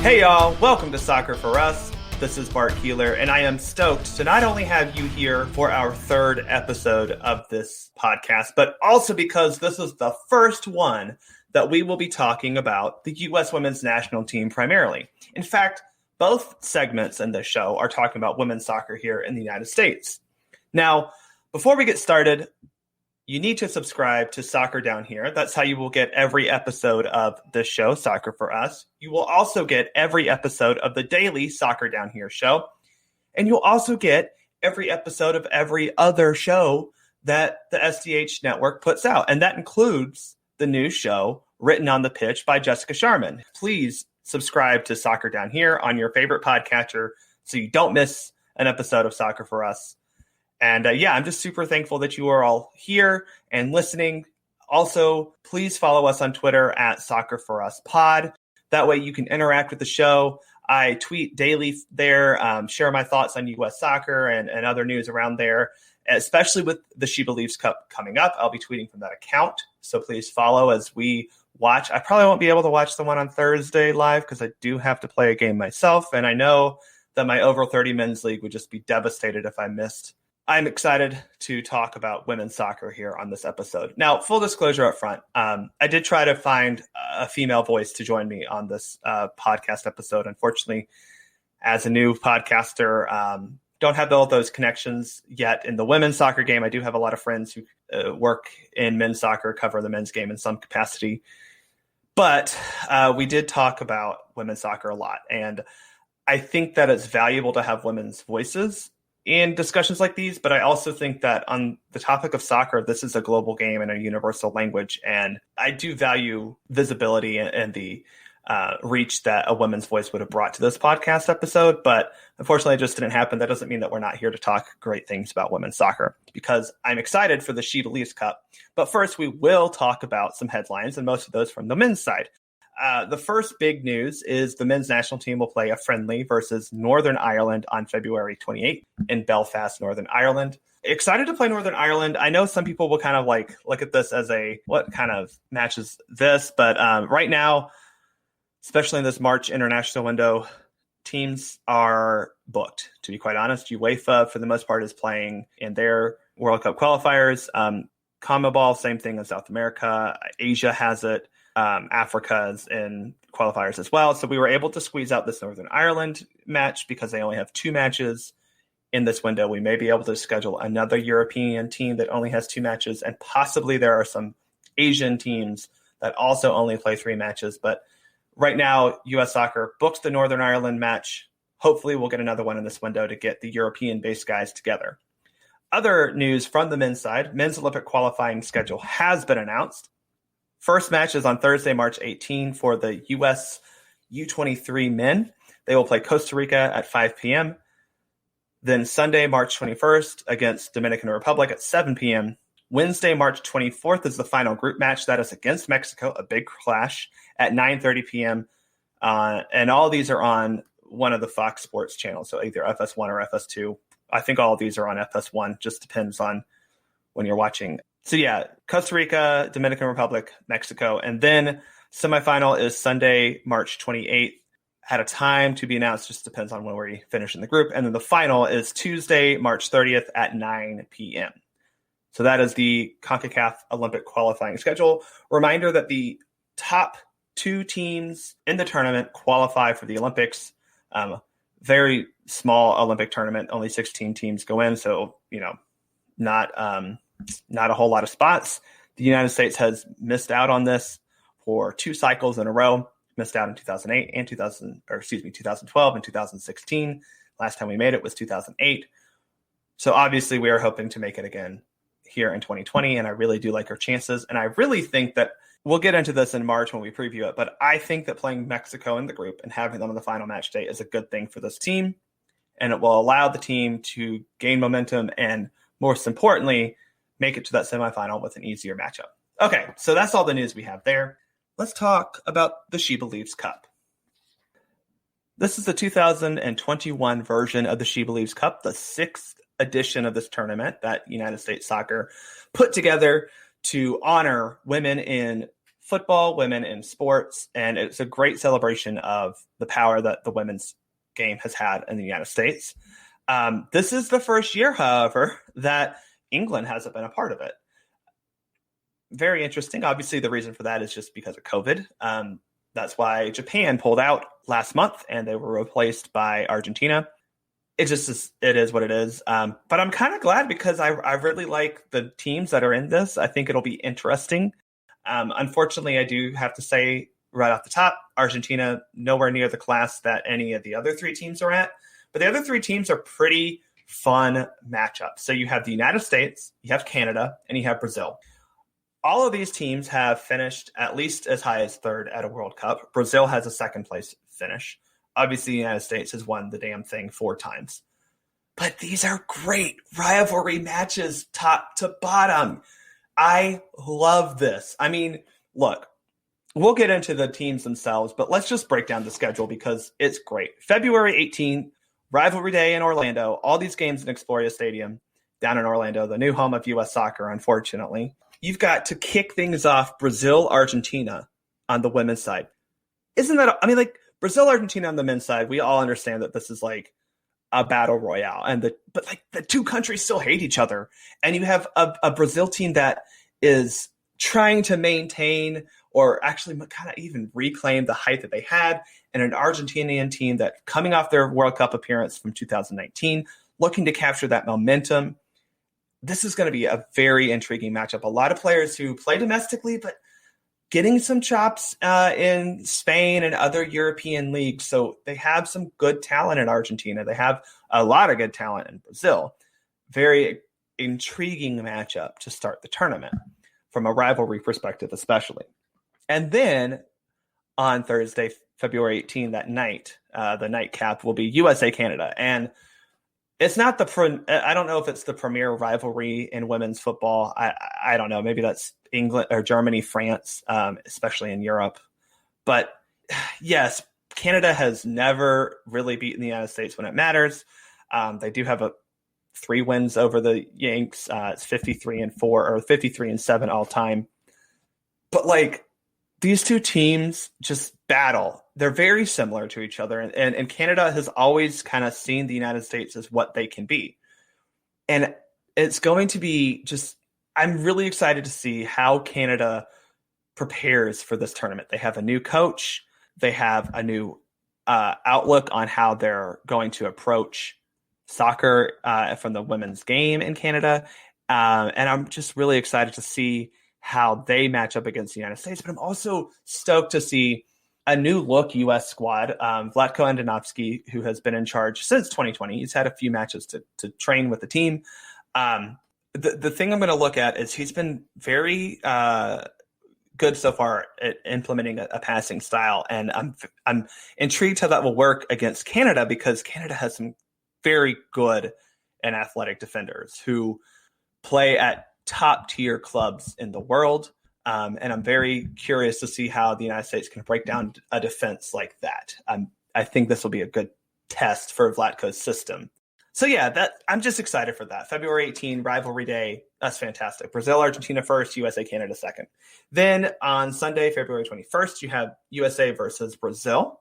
Hey y'all, welcome to Soccer for Us. This is Bart Keeler, and I am stoked to not only have you here for our third episode of this podcast, but also because this is the first one that we will be talking about the U.S. women's national team primarily. In fact, both segments in this show are talking about women's soccer here in the United States. Now, before we get started, you need to subscribe to Soccer Down Here. That's how you will get every episode of this show, Soccer for Us. You will also get every episode of the daily Soccer Down Here show. And you'll also get every episode of every other show that the SDH network puts out. And that includes the new show, Written on the Pitch by Jessica Sharman. Please subscribe to Soccer Down Here on your favorite podcatcher so you don't miss an episode of Soccer for Us. And I'm just super thankful that you are all here and listening. Also, please follow us on Twitter at Soccer for Us Pod. That way you can interact with the show. I tweet daily there, share my thoughts on U.S. soccer and other news around there, especially with the SheBelieves Cup coming up. I'll be tweeting from that account. So please follow as we watch. I probably won't be able to watch the one on Thursday live because I do have to play a game myself. And I know that my over 30 men's league would just be devastated if I missed. I'm excited to talk about women's soccer here on this episode. Now, full disclosure up front, I did try to find a female voice to join me on this podcast episode. Unfortunately, as a new podcaster, don't have all those connections yet in the women's soccer game. I do have a lot of friends who work in men's soccer, cover the men's game in some capacity. But we did talk about women's soccer a lot. And I think that it's valuable to have women's voices in discussions like these, but I also think that on the topic of soccer, this is a global game and a universal language, and I do value visibility and the reach that a women's voice would have brought to this podcast episode, but unfortunately it just didn't happen. That doesn't mean that we're not here to talk great things about women's soccer, because I'm excited for the SheBelieves Cup. But first, we will talk about some headlines, and most of those from the men's side. The first big news is the men's national team will play a friendly versus Northern Ireland on February 28th in Belfast, Northern Ireland. Excited to play Northern Ireland. I know some people will kind of like look at this as what kind of match is this? But right now, especially in this March international window, teams are booked, to be quite honest. UEFA, for the most part, is playing in their World Cup qualifiers. CONMEBOL, same thing in South America. Asia has it. Africa is in qualifiers as well. So we were able to squeeze out this Northern Ireland match because they only have 2 matches in this window. We may be able to schedule another European team that only has 2 matches, and possibly there are some Asian teams that also only play 3 matches. But right now, U.S. Soccer books the Northern Ireland match. Hopefully we'll get another one in this window to get the European-based guys together. Other news from the men's side, men's Olympic qualifying schedule has been announced. First match is on Thursday, March 18 for the U.S. U23 men. They will play Costa Rica at 5 p.m. Then Sunday, March 21st against Dominican Republic at 7 p.m. Wednesday, March 24th is the final group match. That is against Mexico, a big clash at 9:30 p.m. And all these are on one of the Fox Sports channels, so either FS1 or FS2. I think all of these are on FS1. Just depends on when you're watching. So Costa Rica, Dominican Republic, Mexico, and then semifinal is Sunday, March 28th at a time to be announced. Just depends on when we finish in the group. And then the final is Tuesday, March 30th at 9 p.m. So that is the CONCACAF Olympic qualifying schedule. Reminder that the top 2 teams in the tournament qualify for the Olympics. Very small Olympic tournament, only 16 teams go in. So, not a whole lot of spots. The United States has missed out on this for 2 cycles in a row. Missed out in 2008 and 2012 and 2016. Last time we made it was 2008. So obviously we are hoping to make it again here in 2020, and I really do like our chances. And I really think that we'll get into this in March when we preview it, but I think that playing Mexico in the group and having them on the final match day is a good thing for this team, and it will allow the team to gain momentum and, most importantly, make it to that semifinal with an easier matchup. Okay, so that's all the news we have there. Let's talk about the SheBelieves Cup. This is the 2021 version of the SheBelieves Cup, the 6th edition of this tournament that United States Soccer put together to honor women in football, women in sports, and it's a great celebration of the power that the women's game has had in the United States. This is the first year, however, that England hasn't been a part of it. Very interesting. Obviously, the reason for that is just because of COVID. That's why Japan pulled out last month, and they were replaced by Argentina. It is what it is. But I'm kind of glad because I really like the teams that are in this. I think it'll be interesting. Unfortunately, I do have to say right off the top, Argentina nowhere near the class that any of the other three teams are at. But the other three teams are pretty fun matchups. So you have the United States, you have Canada, and you have Brazil. All of these teams have finished at least as high as third at a World Cup. Brazil has a second place finish. Obviously, the United States has won the damn thing 4 times. But these are great rivalry matches top to bottom. I love this. I mean, look, we'll get into the teams themselves, but let's just break down the schedule because it's great. February 18th, Rivalry Day in Orlando. All these games in Exploria Stadium down in Orlando, the new home of U.S. soccer, unfortunately. You've got to kick things off Brazil-Argentina on the women's side. Isn't that, I mean, like, Brazil-Argentina on the men's side, we all understand that this is like a battle royale. But like the two countries still hate each other. And you have a Brazil team that is trying to maintain or actually kind of even reclaim the height that they had, and an Argentinian team that coming off their World Cup appearance from 2019, looking to capture that momentum. This is going to be a very intriguing matchup. A lot of players who play domestically, but getting some chops in Spain and other European leagues. So they have some good talent in Argentina. They have a lot of good talent in Brazil. Very intriguing matchup to start the tournament from a rivalry perspective, especially. And then on Thursday, February 18th, that night, the nightcap will be USA-Canada. And it's not I don't know if it's the premier rivalry in women's football. I don't know. Maybe that's England or Germany, France, especially in Europe. But yes, Canada has never really beaten the United States when it matters. They do have 3 wins over the Yanks. It's 53-4 or 53-7 all time. But like these two teams just battle. They're very similar to each other. And Canada has always kind of seen the United States as what they can be. And it's going to be I'm really excited to see how Canada prepares for this tournament. They have a new coach. They have a new outlook on how they're going to approach soccer from the women's game in Canada. And I'm just really excited to see how they match up against the United States. But I'm also stoked to see a new look U.S. squad. Vlatko Andonovski, who has been in charge since 2020. He's had a few matches to train with the team. The thing I'm going to look at is he's been very good so far at implementing a passing style. And I'm intrigued how that will work against Canada because Canada has some very good and athletic defenders who play at top tier clubs in the world. And I'm very curious to see how the United States can break down a defense like that. I think this will be a good test for Vlatko's system. So yeah, I'm just excited for that. February 18, Rivalry Day. That's fantastic. Brazil, Argentina first, USA, Canada second. Then on Sunday, February 21st, you have USA versus Brazil.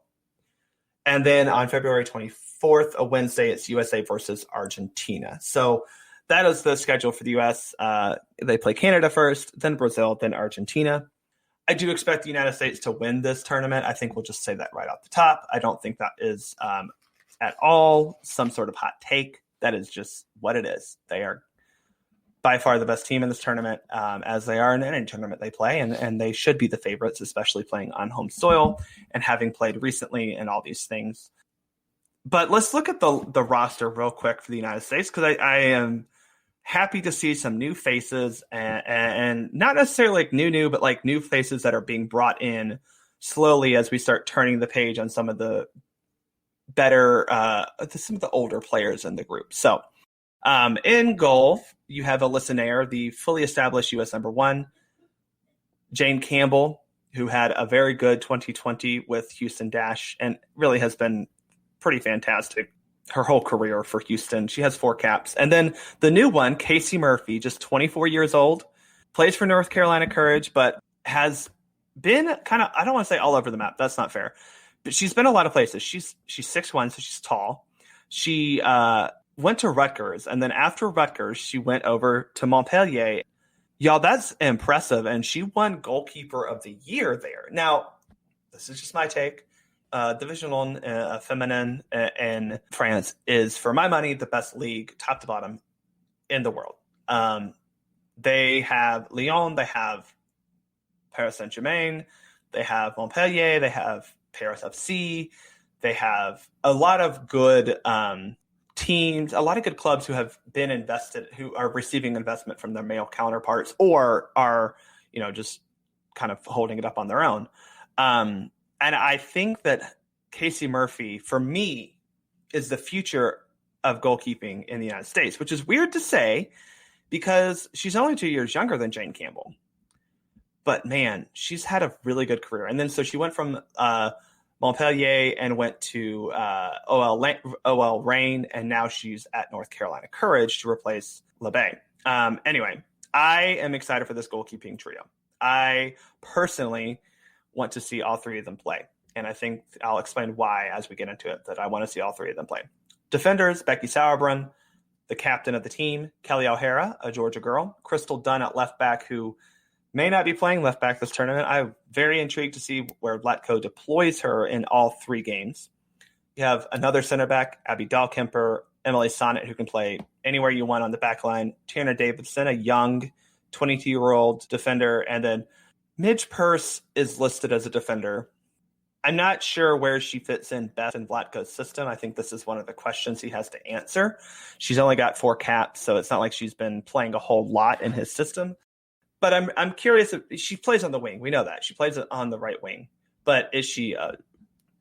And then on February 24th, a Wednesday, it's USA versus Argentina. So that is the schedule for the U.S. They play Canada first, then Brazil, then Argentina. I do expect the United States to win this tournament. I think we'll just say that right off the top. I don't think that is at all some sort of hot take. That is just what it is. They are by far the best team in this tournament, as they are in any tournament they play, and they should be the favorites, especially playing on home soil and having played recently and all these things. But let's look at the roster real quick for the United States, because I am happy to see some new faces and not necessarily like new, but like new faces that are being brought in slowly as we start turning the page on some of the better, some of the older players in the group. So in goal, you have Alyssa Nair, the fully established U.S. number 1, Jane Campbell, who had a very good 2020 with Houston Dash and really has been pretty fantastic her whole career for Houston. She has 4 caps. And then the new one, Casey Murphy, just 24 years old, plays for North Carolina Courage, but has been kind of, I don't want to say all over the map. That's not fair. But she's been a lot of places. She's 6'1", so she's tall. She went to Rutgers, and then after Rutgers, she went over to Montpellier. Y'all, that's impressive, and she won Goalkeeper of the Year there. Now, this is just my take. Division 1 Feminine in France is, for my money, the best league, top to bottom, in the world. They have Lyon, they have Paris Saint-Germain, they have Montpellier, they have Paris FC, they have a lot of good teams, a lot of good clubs who have been invested, who are receiving investment from their male counterparts, or are, just kind of holding it up on their own. And I think that Casey Murphy, for me, is the future of goalkeeping in the United States, which is weird to say because she's only 2 years younger than Jane Campbell. But man, she's had a really good career. And then so she went from Montpellier and went to OL Reign, and now she's at North Carolina Courage to replace LeBay. Anyway, I am excited for this goalkeeping trio. I personally want to see all three of them play, and I think I'll explain why as we get into it, that I want to see all three of them play. Defenders, Becky Sauerbrunn, the captain of the team, Kelly O'Hara, a Georgia girl, Crystal Dunn at left back, who may not be playing left back this tournament. I'm very intrigued to see where Vlatko deploys her in all three games. You have another center back, Abby Dahlkemper, Emily Sonnet, who can play anywhere you want on the back line, Tanner Davidson, a young 22-year-old defender, and then Midge Purse is listed as a defender. I'm not sure where she fits in best in Vlatko's system. I think this is one of the questions he has to answer. She's only got 4 caps, so it's not like she's been playing a whole lot in his system. But I'm curious if she plays on the wing. We know that. She plays on the right wing. But is she a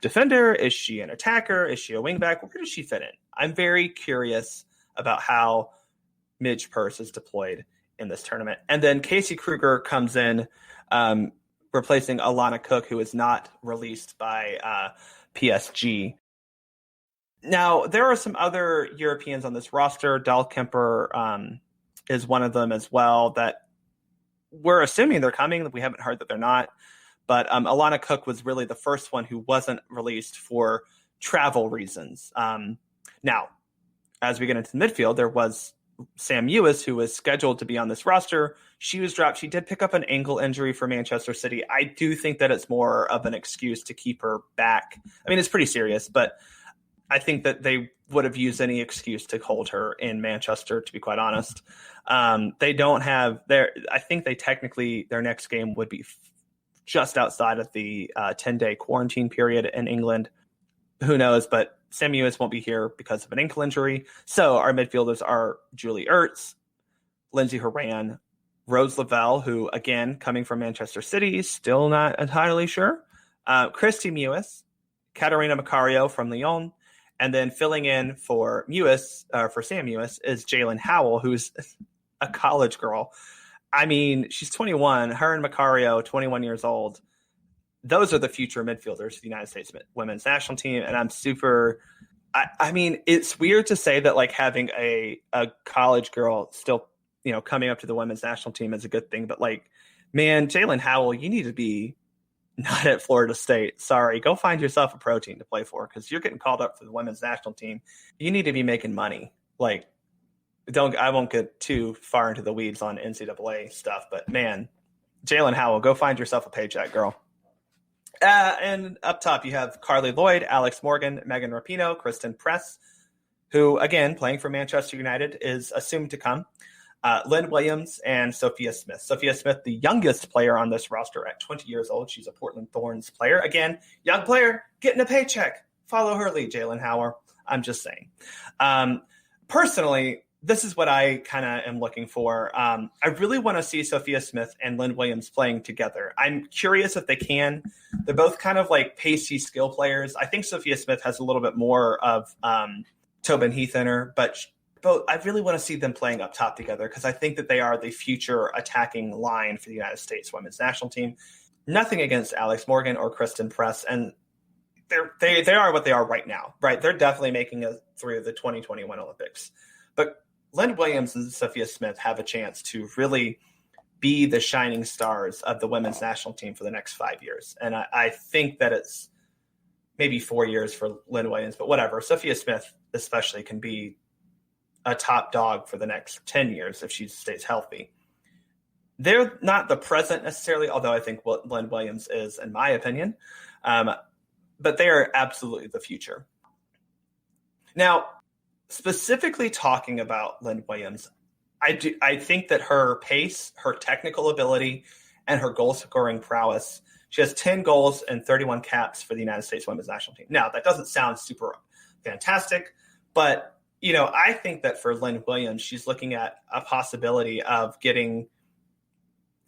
defender? Is she an attacker? Is she a wingback? Where does she fit in? I'm very curious about how Midge Purse is deployed in this tournament. And then Casey Kruger comes in, replacing Alana Cook, who is not released by PSG. Now, there are some other Europeans on this roster. Dahlkemper is one of them as well, that we're assuming they're coming. We haven't heard that they're not. But Alana Cook was really the first one who wasn't released for travel reasons. Now, as we get into the midfield, there was Sam Ewis, who was scheduled to be on this roster. She was dropped. She did pick up an ankle injury for Manchester City. I do think that it's more of an excuse to keep her back. I mean, it's pretty serious, but I think that they would have used any excuse to hold her in Manchester, to be quite honest. They don't have I think they technically, their next game would be just outside of the 10-day quarantine period in England. Who knows? But Sam Ewis won't be here because of an ankle injury. So our midfielders are Julie Ertz, Lindsay Horan, Rose Lavelle, who, again, coming from Manchester City, still not entirely sure, Christy Mewis, Katarina Macario from Lyon, and then filling in for Sam Mewis is Jalen Howell, who's a college girl. I mean, she's 21. Her and Macario, 21 years old. Those are the future midfielders for the United States women's national team. And I'm super, I mean, it's weird to say that like having a college girl still, coming up to the women's national team is a good thing. But like, man, Jalen Howell, you need to be not at Florida State. Sorry, go find yourself a pro team to play for, because you're getting called up for the women's national team. You need to be making money. Like, I won't get too far into the weeds on NCAA stuff, but man, Jalen Howell, go find yourself a paycheck, girl. And up top, you have Carly Lloyd, Alex Morgan, Megan Rapinoe, Kristen Press, who, again, playing for Manchester United, is assumed to come. Lynn Williams and Sophia Smith. Sophia Smith, the youngest player on this roster at 20 years old. She's a Portland Thorns player. Again, young player, getting a paycheck. Follow her lead, Jalen Howell. I'm just saying. Personally, this is what I kind of am looking for. I really want to see Sophia Smith and Lynn Williams playing together. I'm curious if they can. They're both kind of like pacey skill players. I think Sophia Smith has a little bit more of Tobin Heath in her, but I really want to see them playing up top together, because I think that they are the future attacking line for the United States women's national team. Nothing against Alex Morgan or Kristen Press, and they are what they are right now, right? They're definitely making it through the 2021 Olympics. But Lynn Williams and Sophia Smith have a chance to really be the shining stars of the women's national team for the next 5 years. And I think that it's maybe 4 years for Lynn Williams, but whatever. Sophia Smith especially can be a top dog for the next 10 years if she stays healthy. They're not the present necessarily, although I think what Lynn Williams is, in my opinion. But they are absolutely the future. Now, specifically talking about Lynn Williams, I think that her pace, her technical ability, and her goal-scoring prowess, she has 10 goals and 31 caps for the United States women's national team. Now, that doesn't sound super fantastic, but I think that for Lynn Williams, she's looking at a possibility of getting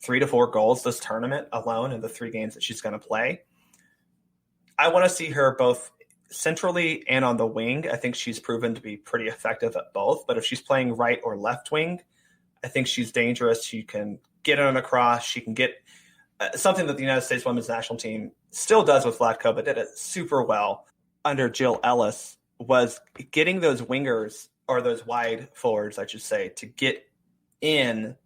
3 to 4 goals this tournament alone in the 3 games that she's going to play. I want to see her both centrally and on the wing. I think she's proven to be pretty effective at both, but if she's playing right or left wing, I think she's dangerous. She can get on a cross. She can get something that the United States women's national team still does with Vlatko, but did it super well under Jill Ellis, was getting those wingers, or those wide forwards, I should say, to get in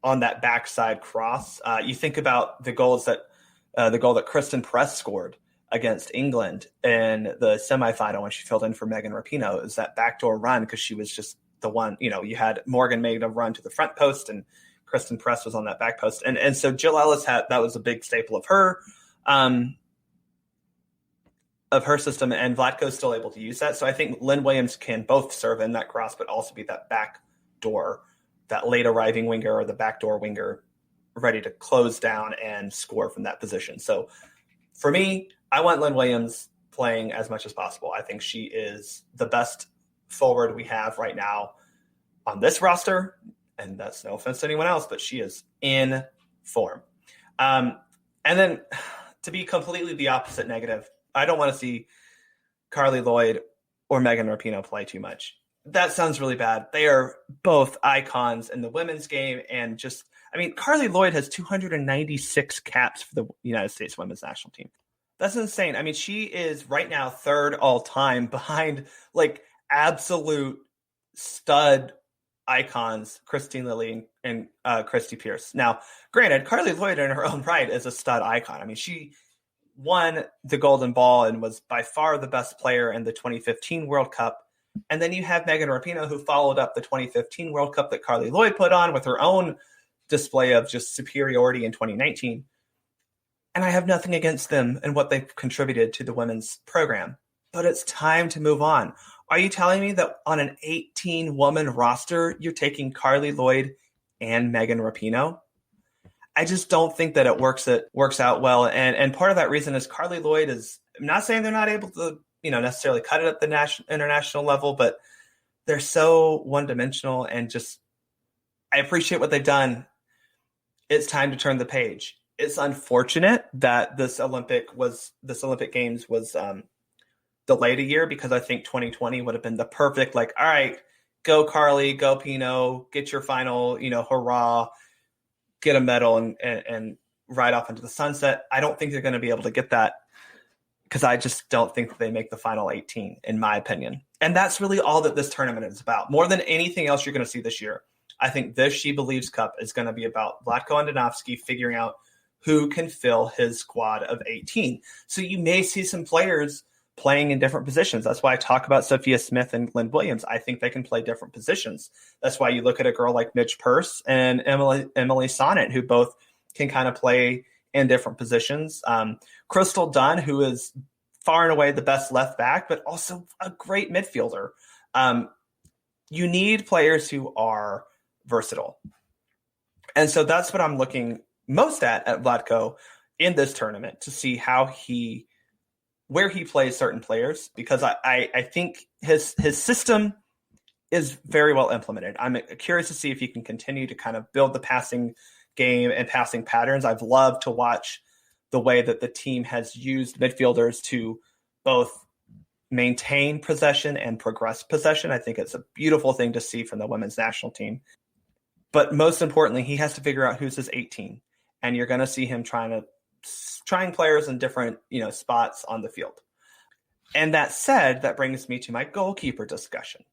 on that backside cross. You think about the goal that Kristen Press scored against England in the semifinal when she filled in for Megan Rapinoe. Is that backdoor run, because she was just the one, you had Morgan made a run to the front post and Kristen Press was on that back post. And so Jill Ellis that was a big staple of her system, and Vlatko's still able to use that. So I think Lynn Williams can both serve in that cross, but also be that back door, that late arriving winger or the backdoor winger ready to close down and score from that position. So for me, I want Lynn Williams playing as much as possible. I think she is the best forward we have right now on this roster, and that's no offense to anyone else, but she is in form. And then to be completely the opposite negative, I don't want to see Carly Lloyd or Megan Rapinoe play too much. That sounds really bad. They are both icons in the women's game, and Carly Lloyd has 296 caps for the United States women's national team. That's insane. She is right now 3rd all time behind absolute stud icons, Christine Lilly and Christy Pierce. Now, granted, Carly Lloyd in her own right is a stud icon. She won the Golden Ball and was by far the best player in the 2015 World Cup. And then you have Megan Rapinoe, who followed up the 2015 World Cup that Carly Lloyd put on with her own display of just superiority in 2019. And I have nothing against them and what they've contributed to the women's program. But it's time to move on. Are you telling me that on an 18-woman roster, you're taking Carly Lloyd and Megan Rapinoe? I just don't think that it works out well. And part of that reason is Carly Lloyd I'm not saying they're not able to, necessarily cut it at the international level, but they're so one-dimensional, and just, I appreciate what they've done. It's time to turn the page. It's unfortunate that this Olympic Games was delayed a year, because I think 2020 would have been the perfect, all right, go Carly, go Pino, get your final, hurrah, get a medal and ride off into the sunset. I don't think they're going to be able to get that, because I just don't think that they make the final 18, in my opinion. And that's really all that this tournament is about. More than anything else you're going to see this year, I think this SheBelieves Cup is going to be about Vlatko Andonovski figuring out who can fill his squad of 18. So you may see some players playing in different positions. That's why I talk about Sophia Smith and Lynn Williams. I think they can play different positions. That's why you look at a girl like Midge Purce and Emily Sonnet, who both can kind of play in different positions. Crystal Dunn, who is far and away the best left back, but also a great midfielder. You need players who are versatile. And so that's what I'm looking most at Vlatko in this tournament, to see where he plays certain players, because I think his system is very well implemented. I'm curious to see if he can continue to kind of build the passing game and passing patterns. I've loved to watch the way that the team has used midfielders to both maintain possession and progress possession. I think it's a beautiful thing to see from the women's national team. But most importantly, he has to figure out who's his 18. And you're going to see him trying players in different, spots on the field. And that said, that brings me to my goalkeeper discussion.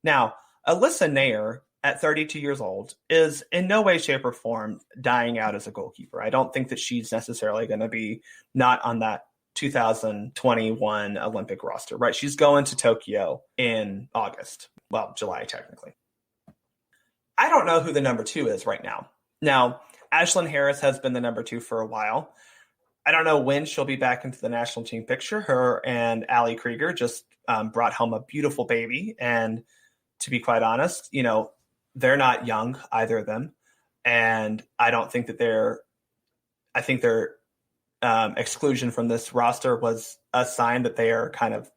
Now, Alyssa Nair, at 32 years old, is in no way, shape, or form dying out as a goalkeeper. I don't think that she's necessarily going to be not on that 2021 Olympic roster, right? She's going to Tokyo in August. Well, July, technically. I don't know who the number 2 is right now. Now, Ashlyn Harris has been the number 2 for a while. I don't know when she'll be back into the national team picture. Her and Allie Krieger just brought home a beautiful baby. And to be quite honest, they're not young, either of them. And I don't think that I think their exclusion from this roster was a sign that they are kind of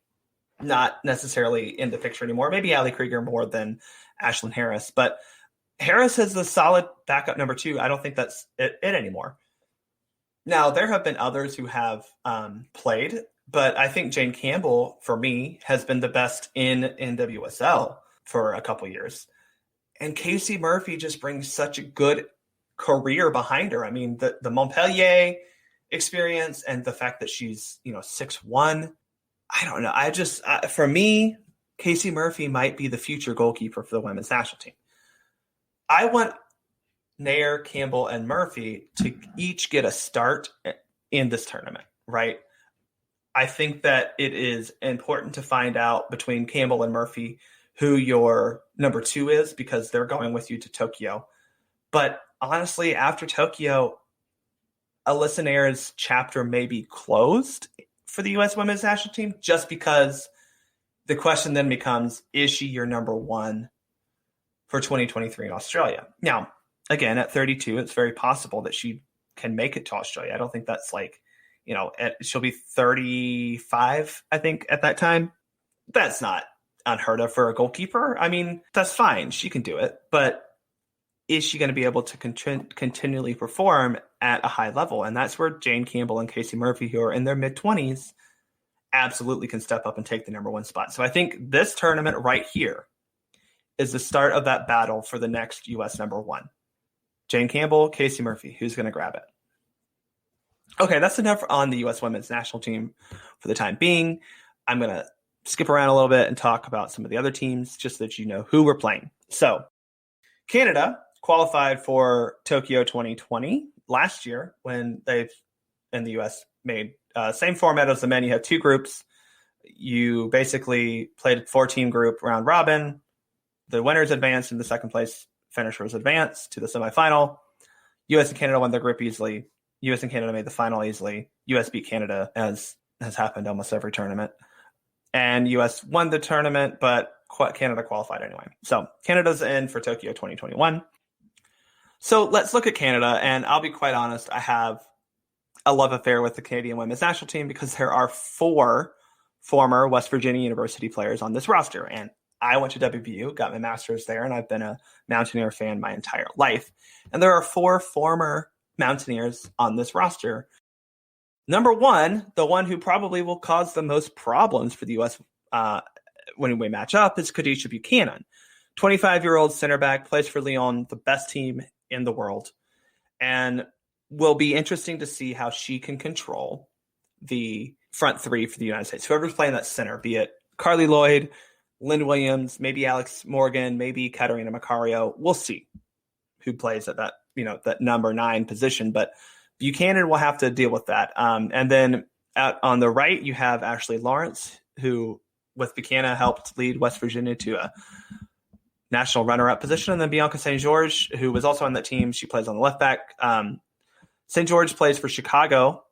not necessarily in the picture anymore. Maybe Allie Krieger more than Ashlyn Harris. But Harris is a solid backup number 2. I don't think that's it anymore. Now, there have been others who have played, but I think Jane Campbell, for me, has been the best in NWSL for a couple years. And Casey Murphy just brings such a good career behind her. I mean, the Montpellier experience and the fact that she's, 6'1", I don't know. I just, for me, Casey Murphy might be the future goalkeeper for the women's national team. I want Nair, Campbell, and Murphy to each get a start in this tournament, right? I think that it is important to find out between Campbell and Murphy who your number 2 is, because they're going with you to Tokyo. But honestly, after Tokyo, Alyssa Nair's chapter may be closed for the U.S. women's national team, just because the question then becomes, is she your number 1 for 2023 in Australia? Now, again, at 32, it's very possible that she can make it to Australia. I don't think that's she'll be 35, I think, at that time. That's not unheard of for a goalkeeper. I mean, that's fine. She can do it. But is she going to be able to continually perform at a high level? And that's where Jane Campbell and Casey Murphy, who are in their mid-20s, absolutely can step up and take the number 1 spot. So I think this tournament right here is the start of that battle for the next U.S. number 1. Jane Campbell, Casey Murphy. Who's going to grab it? Okay, that's enough on the U.S. women's national team for the time being. I'm going to skip around a little bit and talk about some of the other teams, just so that you know who we're playing. So, Canada qualified for Tokyo 2020 last year, when they've, in the U.S., made same format as the men. You have 2 groups. You basically played a 4-team group round robin. The winners advanced, and the second place finishers advanced to the semifinal. U.S. and Canada won their group easily. U.S. and Canada made the final easily. U.S. beat Canada, as has happened almost every tournament. And U.S. won the tournament, but Canada qualified anyway. So Canada's in for Tokyo 2021. So let's look at Canada, and I'll be quite honest, I have a love affair with the Canadian women's national team, because there are 4 former West Virginia University players on this roster. And I went to WVU, got my master's there, and I've been a Mountaineer fan my entire life. And there are 4 former Mountaineers on this roster. Number 1, the one who probably will cause the most problems for the U.S. When we match up, is Khadijah Buchanan. 25-year-old center back, plays for Lyon, the best team in the world. And will be interesting to see how she can control the front 3 for the United States. Whoever's playing that center, be it Carly Lloyd, Lynn Williams, maybe Alex Morgan, maybe Katarina Macario. We'll see who plays at that, that number 9 position. But Buchanan will have to deal with that. And then out on the right, you have Ashley Lawrence, who with Buchanan helped lead West Virginia to a national runner-up position. And then Bianca St. George, who was also on that team. She plays on the left back. St. George plays for Chicago.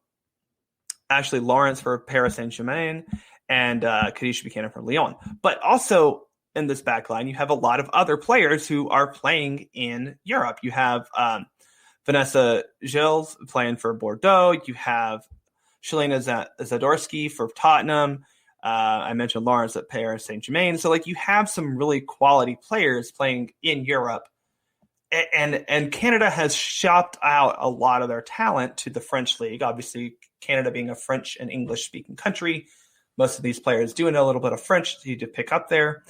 Ashley Lawrence for Paris Saint-Germain. And Khadijah Buchanan from Lyon. But also in this back line, you have a lot of other players who are playing in Europe. You have Vanessa Gilles playing for Bordeaux. You have Shalina Zadorsky for Tottenham. I mentioned Lawrence at Paris Saint-Germain. So, you have some really quality players playing in Europe. And Canada has shopped out a lot of their talent to the French league. Obviously, Canada being a French and English-speaking country, most of these players do know a little bit of French to pick up there.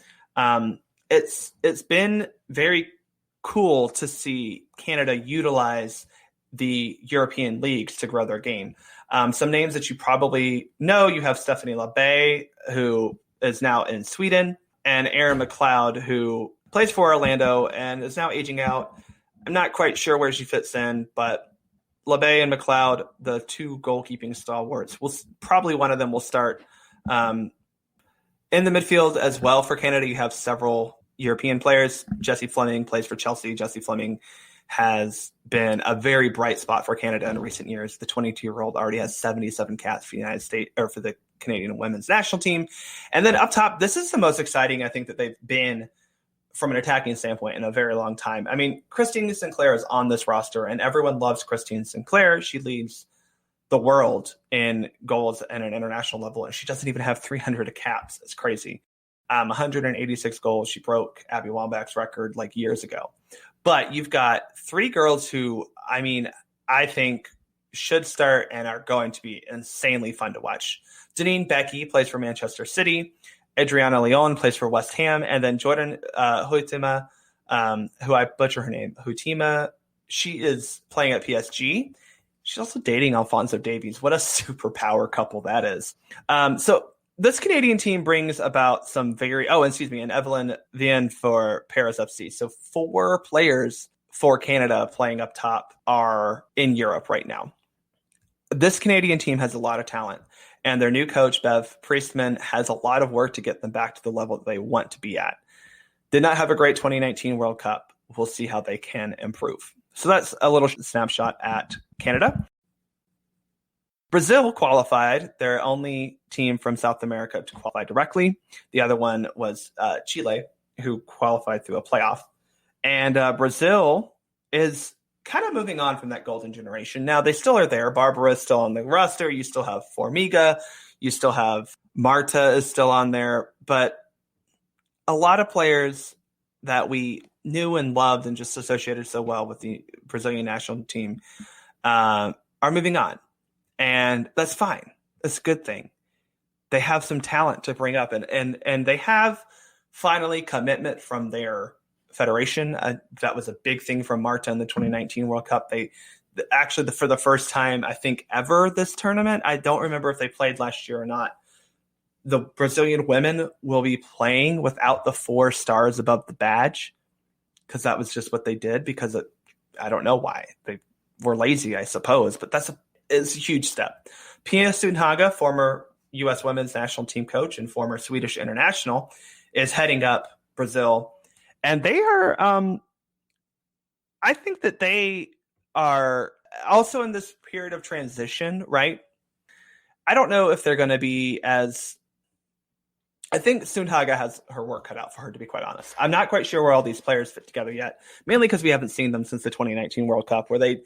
It's been very cool to see Canada utilize the European leagues to grow their game. Some names that you probably know, you have Stephanie Labbe, who is now in Sweden, and Erin McLeod, who plays for Orlando and is now aging out. I'm not quite sure where she fits in, but LeBay and McLeod, the two goalkeeping stalwarts, probably one of them will start. In the midfield as well for Canada, you have several European players. Jessie Fleming plays for Chelsea. Jessie Fleming has been a very bright spot for Canada in recent years. The 22-year-old already has 77 caps for the United States or for the Canadian women's national team. And then up top, this is the most exciting I think that they've been from an attacking standpoint in a very long time. I mean, Christine Sinclair is on this roster, and everyone loves Christine Sinclair. She leads the world in goals at an international level, and she doesn't even have 300 caps. It's crazy. 186 goals. She broke Abby Wambach's record like years ago. But you've got three girls who, I mean, I think should start and are going to be insanely fun to watch. Janine Becky plays for Manchester City. Adriana Leon plays for West Ham. And then Jordan Huitema, who I butcher her name, Huitema, she is playing at PSG. She's also dating Alphonso Davies. What a superpower couple that is. So this Canadian team brings about some and Evelyn Vian for Paris FC. So 4 players for Canada playing up top are in Europe right now. This Canadian team has a lot of talent, and their new coach, Bev Priestman, has a lot of work to get them back to the level that they want to be at. Did not have a great 2019 World Cup. We'll see how they can improve. So that's a little snapshot at Canada. Brazil qualified, their only team from South America to qualify directly. The other one was Chile, who qualified through a playoff. And Brazil is kind of moving on from that golden generation. Now, they still are there. Barbara is still on the roster. You still have Formiga. You still have Marta is still on there. But a lot of players that we knew and loved and just associated so well with the Brazilian national team are moving on. And that's fine. That's a good thing. They have some talent to bring up, and they have finally commitment from their federation. That was a big thing from Marta in the 2019 World Cup. For the first time, I think, ever this tournament, I don't remember if they played last year or not, the Brazilian women will be playing without the 4 stars above the badge, because that was just what they did, because I don't know why. They were lazy, I suppose, but it's a huge step. Pia Sundhage, former U.S. women's national team coach and former Swedish international, is heading up Brazil. And they are, I think that they are also in this period of transition, right? I don't know if they're going to be I think Sundhage has her work cut out for her, to be quite honest. I'm not quite sure where all these players fit together yet, mainly because we haven't seen them since the 2019 World Cup, where they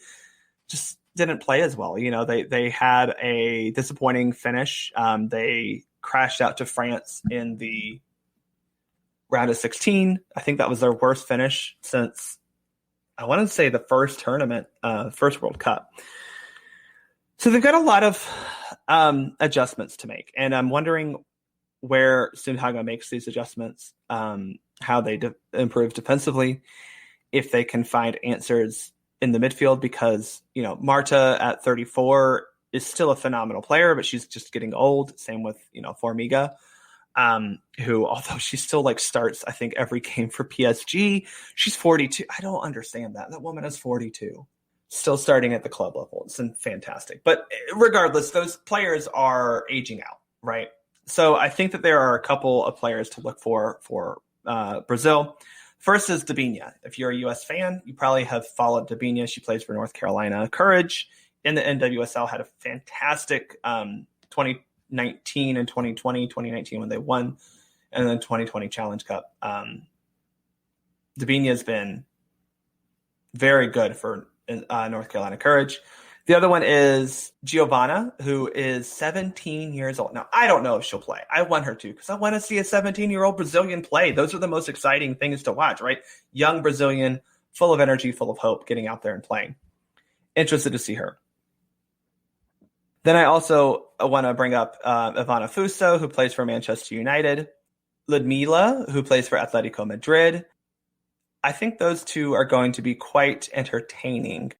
just didn't play as well. You know, they had a disappointing finish. They crashed out to France in the round of 16. I think that was their worst finish since, I want to say, the first tournament, first World Cup. So they've got a lot of adjustments to make. And I'm wondering where Sundhage makes these adjustments, how they improve defensively, if they can find answers in the midfield, because, you know, Marta at 34 is still a phenomenal player, but she's just getting old. Same with, you know, Formiga, who, although she still starts, I think, every game for PSG, she's 42. I don't understand that. That woman is 42, still starting at the club level. It's fantastic. But regardless, those players are aging out, right? So I think that there are a couple of players to look for Brazil. First is Debinha. If you're a U.S. fan, you probably have followed Debinha. She plays for North Carolina Courage in the NWSL, had a fantastic 2019 and 2020, 2019 when they won, and then 2020 Challenge Cup. Debinha has been very good for North Carolina Courage. The other one is Giovanna, who is 17 years old. Now, I don't know if she'll play. I want her to, because I want to see a 17-year-old Brazilian play. Those are the most exciting things to watch, right? Young Brazilian, full of energy, full of hope, getting out there and playing. Interested to see her. Then I also want to bring up Ivana Fuso, who plays for Manchester United. Ludmila, who plays for Atletico Madrid. I think those two are going to be quite entertaining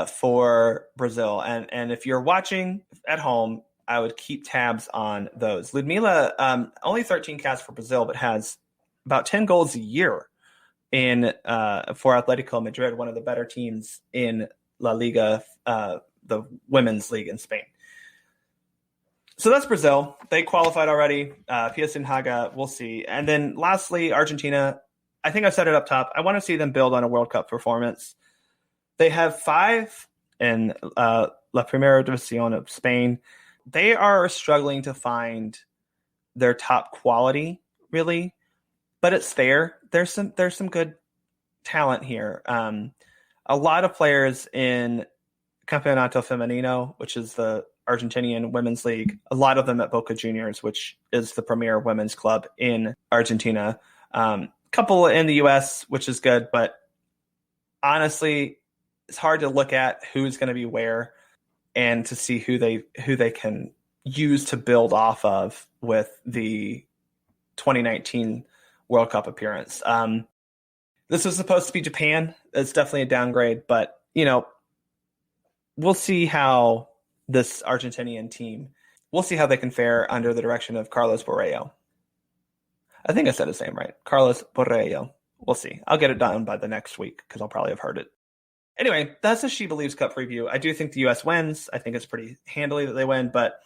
for Brazil. And if you're watching at home, I would keep tabs on those. Ludmila, only 13 caps for Brazil, but has about 10 goals a year in for Atletico Madrid, one of the better teams in La Liga, the women's league in Spain. So that's Brazil. They qualified already. PSN Haga, we'll see. And then lastly, Argentina. I think I said it up top. I want to see them build on a World Cup performance. They have 5 in La Primera División of Spain. They are struggling to find their top quality, really, but it's there. There's some good talent here. A lot of players in Campeonato Femenino, which is the Argentinian women's league, a lot of them at Boca Juniors, which is the premier women's club in Argentina. Couple in the US, which is good, but honestly, it's hard to look at who's going to be where and to see who they can use to build off of with the 2019 World Cup appearance. This was supposed to be Japan. It's definitely a downgrade, but we'll see how this Argentinian team, we'll see how they can fare under the direction of Carlos Borrello. I think I said his name right. Carlos Borrello. We'll see. I'll get it done by the next week because I'll probably have heard it. Anyway, that's a SheBelieves Cup preview. I do think the U.S. wins. I think it's pretty handily that they win, but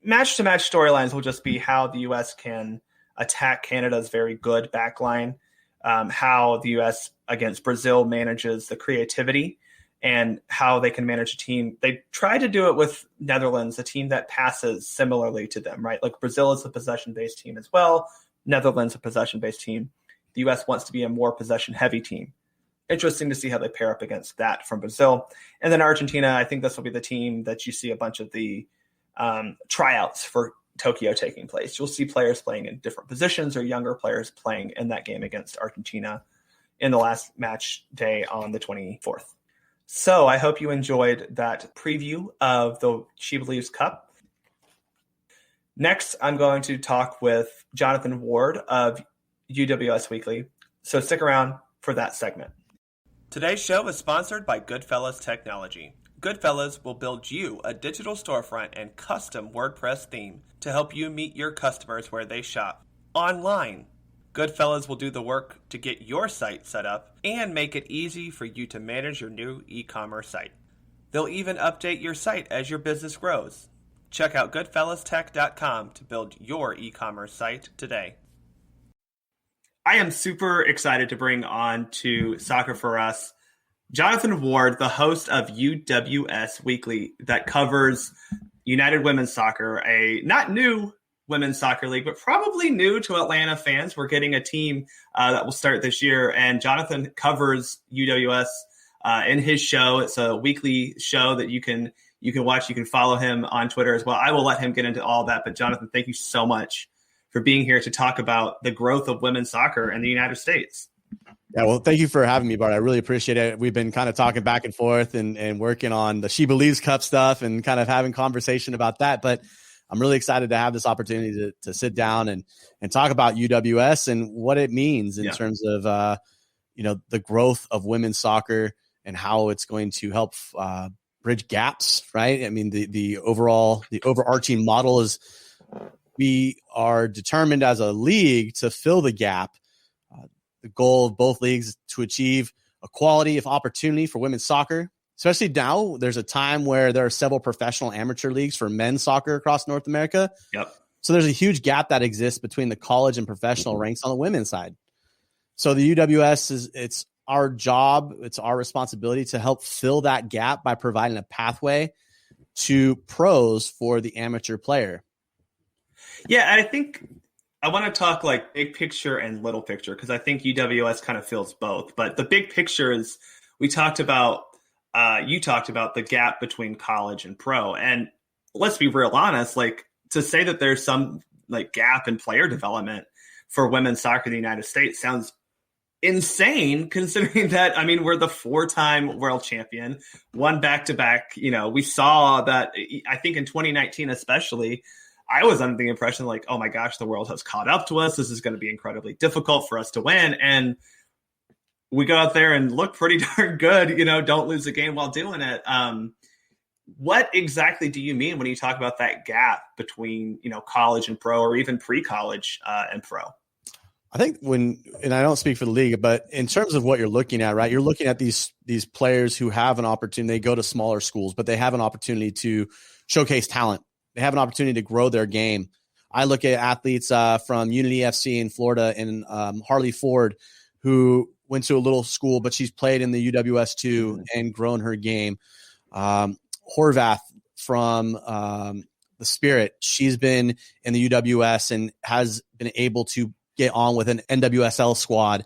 match-to-match storylines will just be how the U.S. can attack Canada's very good backline, how the U.S. against Brazil manages the creativity, and how they can manage a team. They try to do it with Netherlands, a team that passes similarly to them, right? Like Brazil is a possession-based team as well. Netherlands a possession-based team. The U.S. wants to be a more possession-heavy team. Interesting to see how they pair up against that from Brazil. And then Argentina, I think this will be the team that you see a bunch of the tryouts for Tokyo taking place. You'll see players playing in different positions or younger players playing in that game against Argentina in the last match day on the 24th. So I hope you enjoyed that preview of the SheBelieves Cup. Next, I'm going to talk with Jonathan Ward of UWS Weekly. So stick around for that segment. Today's show is sponsored by Goodfellas Technology. Goodfellas will build you a digital storefront and custom WordPress theme to help you meet your customers where they shop. Online, Goodfellas will do the work to get your site set up and make it easy for you to manage your new e-commerce site. They'll even update your site as your business grows. Check out goodfellastech.com to build your e-commerce site today. I am super excited to bring on to Soccer for Us Jonathan Ward, the host of UWS Weekly that covers United Women's Soccer, a not new women's soccer league, but probably new to Atlanta fans. We're getting a team that will start this year, and Jonathan covers UWS in his show. It's a weekly show that you can watch. You can follow him on Twitter as well. I will let him get into all that, but Jonathan, thank you so much for being here to talk about the growth of women's soccer in the United States. Yeah, well, thank you for having me, Bart. I really appreciate it. We've been kind of talking back and forth and working on the SheBelieves Cup stuff and kind of having conversation about that. But I'm really excited to have this opportunity to sit down and talk about UWS and what it means in terms of, the growth of women's soccer and how it's going to help bridge gaps, right? I mean, the overarching model is we are determined as a league to fill the gap. The goal of both leagues is to achieve equality of opportunity for women's soccer, especially now. There's a time where there are several professional amateur leagues for men's soccer across North America. Yep. So there's a huge gap that exists between the college and professional ranks on the women's side. So the UWS it's our job, it's our responsibility to help fill that gap by providing a pathway to pros for the amateur player. Yeah, I think I want to talk like big picture and little picture because I think UWS kind of fills both. But the big picture is you talked about the gap between college and pro. And let's be real honest, like to say that there's some like gap in player development for women's soccer in the United States sounds insane considering that, I mean, we're the 4-time world champion, won back-to-back. We saw that, I think in 2019 especially, I was under the impression like, oh my gosh, the world has caught up to us. This is going to be incredibly difficult for us to win. And we go out there and look pretty darn good, don't lose a game while doing it. What exactly do you mean when you talk about that gap between, college and pro or even pre-college and pro? I think and I don't speak for the league, but in terms of what you're looking at, right, you're looking at these players who have an opportunity. They go to smaller schools, but they have an opportunity to showcase talent. They have an opportunity to grow their game. I look at athletes from Unity FC in Florida and Harley Ford, who went to a little school, but she's played in the UWS2 and grown her game. Horvath from the Spirit, she's been in the UWS and has been able to get on with an NWSL squad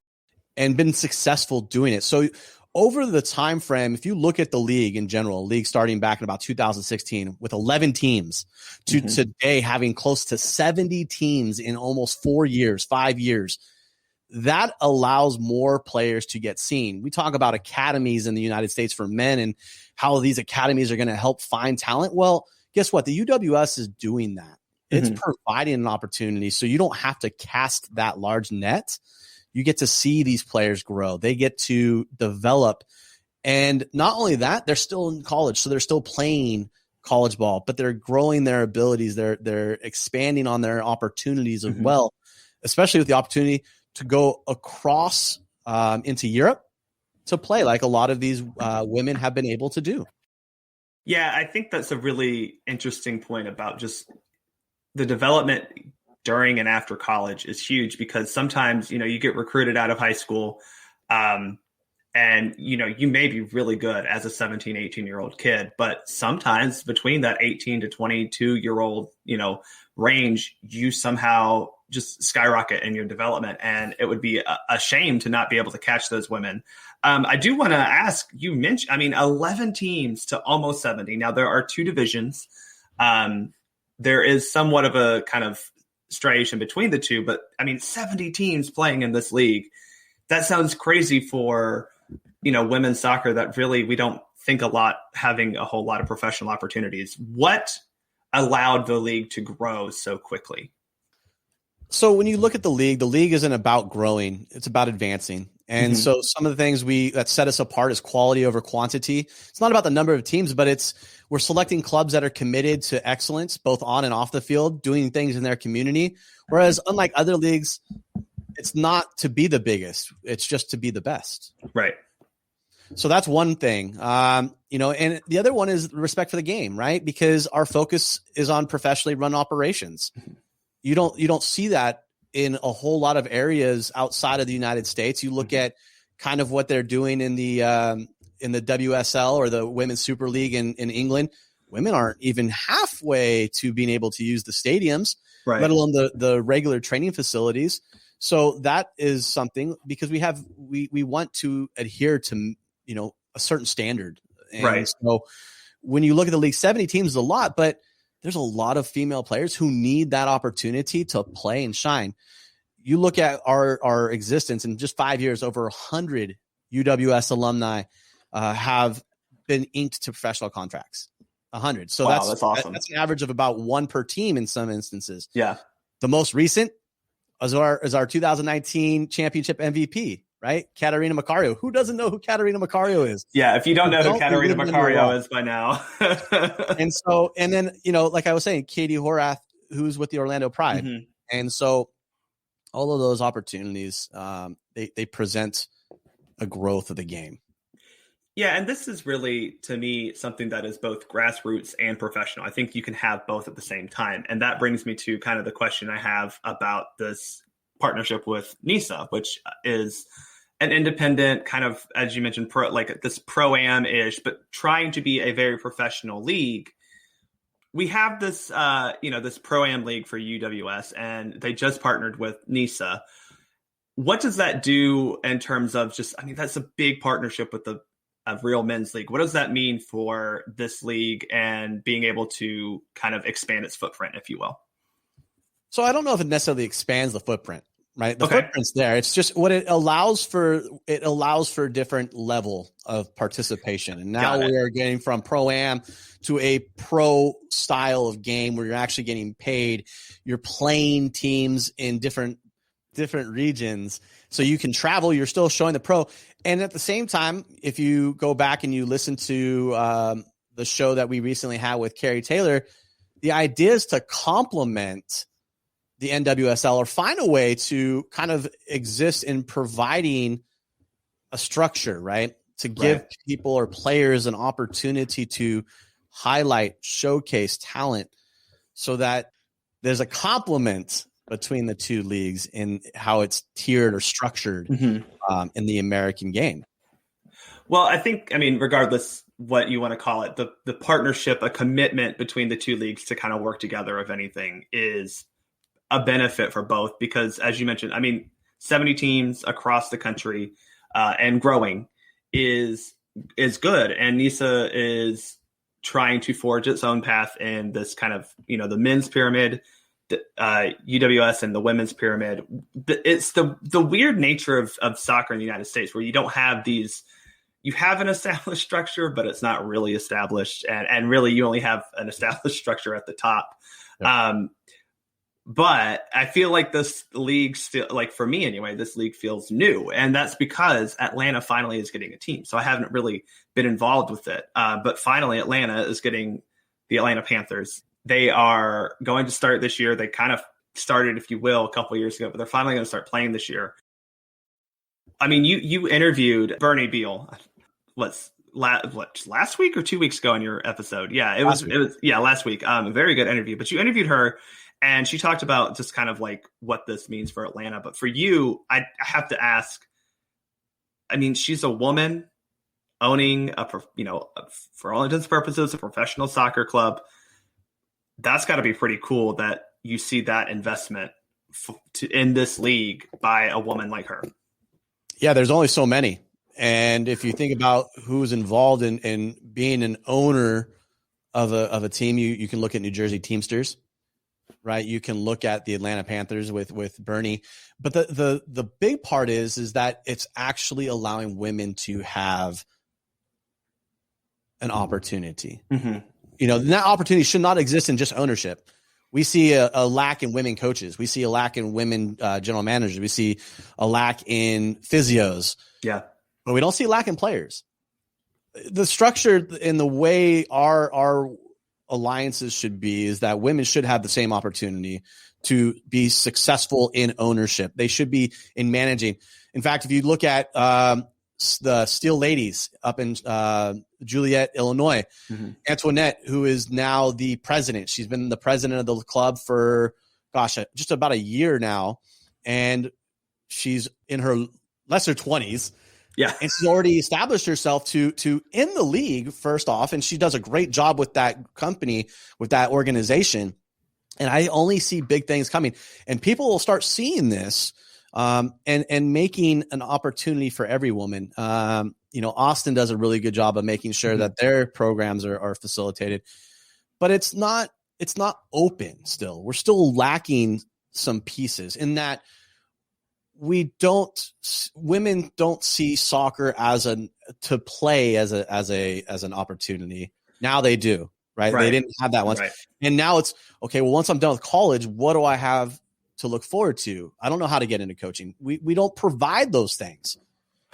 and been successful doing it. So over the time frame, if you look at the league in general, league starting back in about 2016 with 11 teams to today having close to 70 teams in almost 5 years, that allows more players to get seen. We talk about academies in the United States for men and how these academies are going to help find talent. Well, guess what? The UWS is doing that. It's providing an opportunity. So you don't have to cast that large net. You get to see these players grow. They get to develop. And not only that, they're still in college. So they're still playing college ball, but they're growing their abilities. They're expanding on their opportunities as well, especially with the opportunity to go across into Europe to play like a lot of these women have been able to do. Yeah, I think that's a really interesting point about just the development during and after college is huge, because sometimes, you get recruited out of high school and, you may be really good as a 17, 18-year-old kid, but sometimes between that 18 to 22-year-old, range, you somehow just skyrocket in your development. And it would be a shame to not be able to catch those women. I do want to ask, you mentioned, 11 teams to almost 70. Now there are two divisions. There is somewhat of a kind of striation between the two, but 70 teams playing in this league, that sounds crazy for, women's soccer that really, we don't think a lot having a whole lot of professional opportunities. What allowed the league to grow so quickly? So when you look at the league isn't about growing, it's about advancing. And so some of the things that set us apart is quality over quantity. It's not about the number of teams, but we're selecting clubs that are committed to excellence, both on and off the field, doing things in their community. Whereas unlike other leagues, it's not to be the biggest. It's just to be the best. Right. So that's one thing, and the other one is respect for the game, right? Because our focus is on professionally run operations. You don't see that in a whole lot of areas outside of the United States. You look at kind of what they're doing in the WSL or the Women's Super League in England. Women aren't even halfway to being able to use the stadiums, right, let alone the regular training facilities. So that is something, because we want to adhere to, a certain standard. And right. So when you look at the league, 70 teams is a lot, but there's a lot of female players who need that opportunity to play and shine. You look at our existence in just 5 years, over 100 UWS alumni have been inked to professional contracts. 100. So wow, that's awesome. That's an average of about one per team in some instances. Yeah. The most recent is our 2019 championship MVP, right? Katarina Macario. Who doesn't know who Katarina Macario is? Yeah, if you don't know who Katarina Macario is by now. and then, like I was saying, Katie Horath, who's with the Orlando Pride. And so all of those opportunities, they present a growth of the game. Yeah, and this is really, to me, something that is both grassroots and professional. I think you can have both at the same time. And that brings me to kind of the question I have about this partnership with NISA, which is an independent kind of, as you mentioned, this pro-am-ish, but trying to be a very professional league. We have this, this pro-am league for UWS, and they just partnered with NISA. What does that do in terms of that's a big partnership with the real men's league. What does that mean for this league and being able to kind of expand its footprint, if you will? So I don't know if it necessarily expands the footprint, right? The footprint's there. It's just what it allows for a different level of participation. And now we are getting from pro-am to a pro style of game where you're actually getting paid. You're playing teams in different regions. So you can travel, you're still showing the pro. And at the same time, if you go back and you listen to the show that we recently had with Carrie Taylor, the idea is to complement the NWSL or find a way to kind of exist in providing a structure, right? To give people or players an opportunity to highlight, showcase talent so that there's a complement between the two leagues in how it's tiered or structured in the American game. Well, I think, regardless what you want to call it, the partnership, a commitment between the two leagues to kind of work together, if anything, is a benefit for both because, as you mentioned, 70 teams across the country and growing is good. And NISA is trying to forge its own path in this kind of, the men's pyramid, UWS and the women's pyramid. It's the weird nature of soccer in the United States where you don't have these. You have an established structure, but it's not really established. And really, you only have an established structure at the top. Yep. But I feel like this league still, like for me anyway, this league feels new. And that's because Atlanta finally is getting a team. So I haven't really been involved with it. But finally, Atlanta is getting the Atlanta Panthers. They are going to start this year. They kind of started, if you will, a couple of years ago, but they're finally going to start playing this year. You interviewed Bernie Beal. Last week or 2 weeks ago in your episode? Yeah, it was last week. A very good interview. But you interviewed her, and she talked about just kind of like what this means for Atlanta. But for you, I have to ask. She's a woman owning for all intents and purposes, a professional soccer club. That's got to be pretty cool that you see that investment in this league by a woman like her. Yeah, there's only so many. And if you think about who's involved in being an owner of a team, you can look at New Jersey Teamsters, right? You can look at the Atlanta Panthers with Bernie. But the big part is that it's actually allowing women to have an opportunity. That opportunity should not exist in just ownership. We see a lack in women coaches. We see a lack in women general managers. We see a lack in physios. Yeah. But we don't see a lack in players. The structure in the way our alliances should be is that women should have the same opportunity to be successful in ownership. They should be in managing. In fact, if you look at the Steel Ladies up in Joliet, Illinois, Antoinette, who is now the president. She's been the president of the club for, just about a year now. And she's in her lesser 20s. Yeah. And she's already established herself to in the league, first off, and she does a great job with that company, with that organization. And I only see big things coming. And people will start seeing this and making an opportunity for every woman. Austin does a really good job of making sure that their programs are facilitated. But it's not open still. We're still lacking some pieces in that women don't see soccer to play as an opportunity. Now they do, right? They didn't have that once. Right. And now it's okay. Well, once I'm done with college, what do I have to look forward to? I don't know how to get into coaching. We don't provide those things.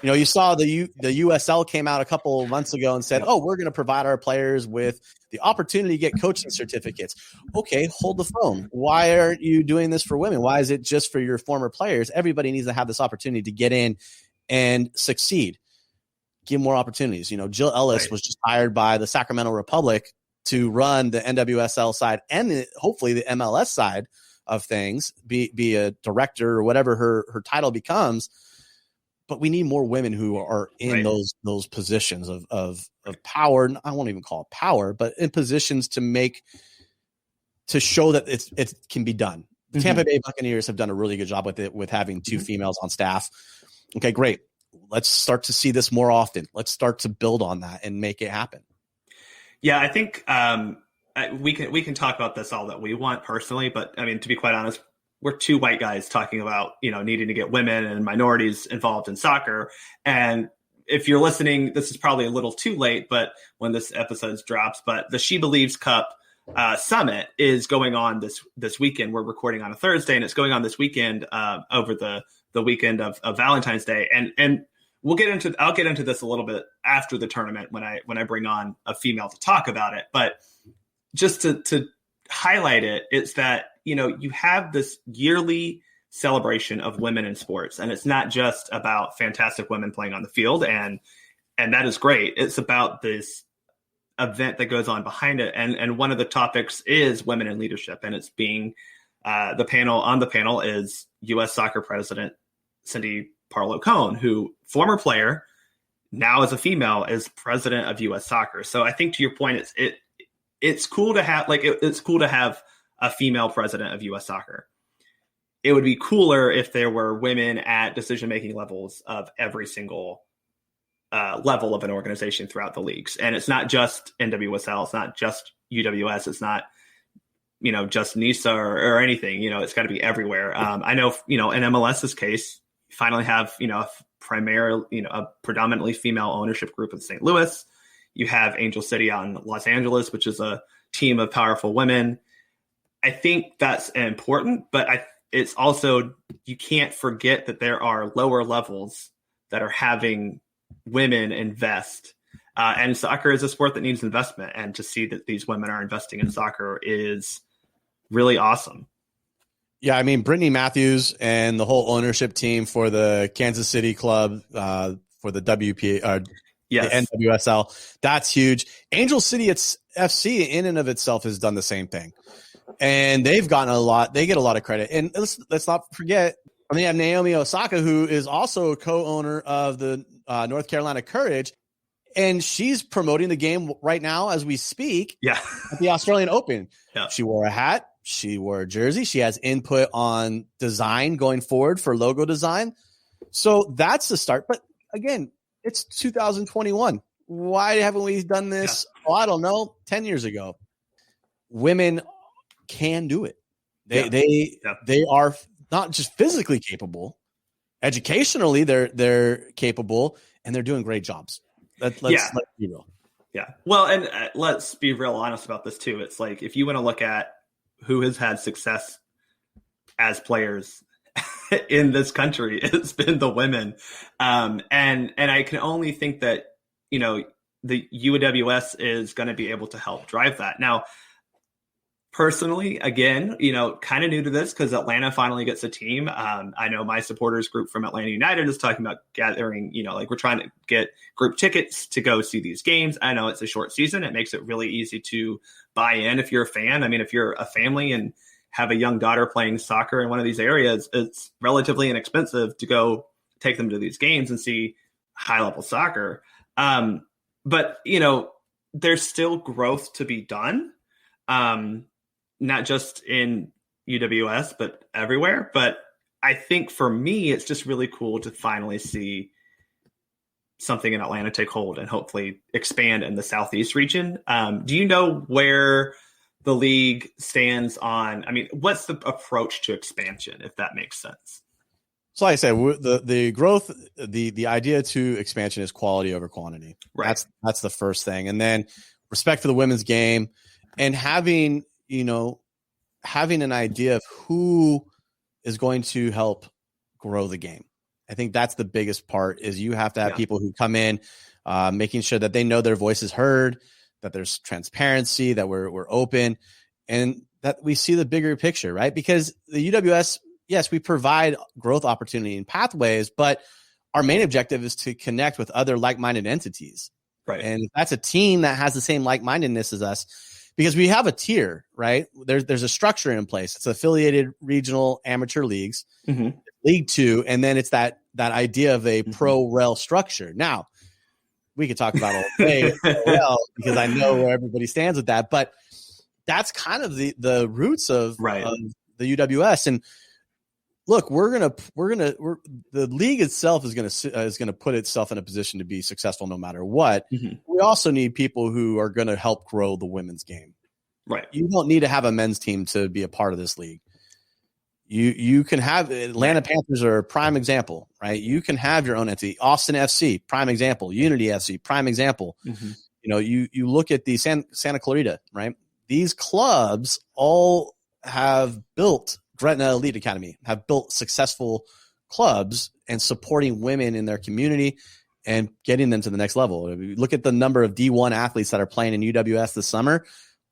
You saw the USL came out a couple of months ago and said, we're going to provide our players with the opportunity to get coaching certificates. Okay, hold the phone. Why aren't you doing this for women? Why is it just for your former players? Everybody needs to have this opportunity to get in and succeed. Give more opportunities. Jill Ellis was just hired by the Sacramento Republic to run the NWSL side and hopefully the MLS side of things, be a director or whatever her title becomes. But we need more women who are in those positions of power. I won't even call it power, but in positions to show that it can be done. The Tampa Bay Buccaneers have done a really good job with it, with having two females on staff. Okay, great. Let's start to see this more often. Let's start to build on that and make it happen. Yeah, I think we can talk about this all that we want personally, but to be quite honest, we're two white guys talking about, needing to get women and minorities involved in soccer. And if you're listening, this is probably a little too late, but when this episode drops, but the SheBelieves Cup summit is going on this weekend. We're recording on a Thursday, and it's going on this weekend over the weekend of Valentine's Day. And I'll get into this a little bit after the tournament when I bring on a female to talk about it. But just to highlight it, it's that you have this yearly celebration of women in sports, and it's not just about fantastic women playing on the field, and that is great. It's about this event that goes on behind it, and one of the topics is women in leadership, and it's being the panel is U.S. Soccer President Cindy Parlow-Cone, who former player, now as a female, is president of U.S. Soccer. So I think to your point, it's cool to have it's cool to have a female president of U.S. Soccer. It would be cooler if there were women at decision-making levels of every single level of an organization throughout the leagues. And it's not just NWSL. It's not just UWS. It's not, just NISA or anything. It's got to be everywhere. I know, in MLS's case, you finally have, a predominantly female ownership group in St. Louis. You have Angel City out in Los Angeles, which is a team of powerful women. I think that's important, but it's also, you can't forget that there are lower levels that are having women invest. And soccer is a sport that needs investment. And to see that these women are investing in soccer is really awesome. Yeah, I mean, Brittany Matthews and the whole ownership team for the Kansas City club, for the Yes. the NWSL, that's huge. Angel City FC in and of itself has done the same thing. And they've gotten they get a lot of credit. And let's not forget, they have Naomi Osaka, who is also a co-owner of the North Carolina Courage. And she's promoting the game right now as we speak. Yeah. At the Australian Open. Yeah. She wore a hat. She wore a jersey. She has input on design going forward for logo design. So that's the start. But again, it's 2021. Why haven't we done this? Yeah. Oh, I don't know. 10 years ago. Women can do it. They are not just physically capable. Educationally, they're capable, and they're doing great jobs. Let's be real. Yeah. Well, and let's be real honest about this too. It's like, if you want to look at who has had success as players in this country, it's been the women. And I can only think that, the UWS is going to be able to help drive that. Now, personally, again, kind of new to this because Atlanta finally gets a team. I know my supporters group from Atlanta United is talking about gathering, we're trying to get group tickets to go see these games. I know it's a short season. It makes it really easy to buy in if you're a fan. I mean, if you're a family and have a young daughter playing soccer in one of these areas, it's relatively inexpensive to go take them to these games and see high-level soccer. But, there's still growth to be done. Not just in UWS, but everywhere. But I think for me, it's just really cool to finally see something in Atlanta take hold and hopefully expand in the Southeast region. Do you know where the league stands on, what's the approach to expansion, if that makes sense? So like I said, the growth, the idea to expansion is quality over quantity. Right. That's the first thing. And then respect for the women's game and having an idea of who is going to help grow the game. I think that's the biggest part is you have to have people who come in, making sure that they know their voice is heard, that there's transparency, that we're open, and that we see the bigger picture, right? Because the UWS, yes, we provide growth opportunity and pathways, but our main objective is to connect with other like-minded entities. Right. And if that's a team that has the same like-mindedness as us, because we have a tier, right? There's a structure in place. It's affiliated regional amateur leagues, League Two, and then it's that idea of a pro-rel structure. Now, we could talk about all day because I know where everybody stands with that, but that's kind of the roots of the UWS. And look, the league itself is gonna put itself in a position to be successful no matter what. We also need people who are going to help grow the women's game. Right. You don't need to have a men's team to be a part of this league. You can have Atlanta Panthers are a prime example, right? You can have your own entity. Austin FC, prime example. Unity FC, prime example. You look at the Santa Clarita, right? These clubs all have built Gretna Elite Academy, have built successful clubs and supporting women in their community and getting them to the next level. If you look at the number of D1 athletes that are playing in UWS this summer,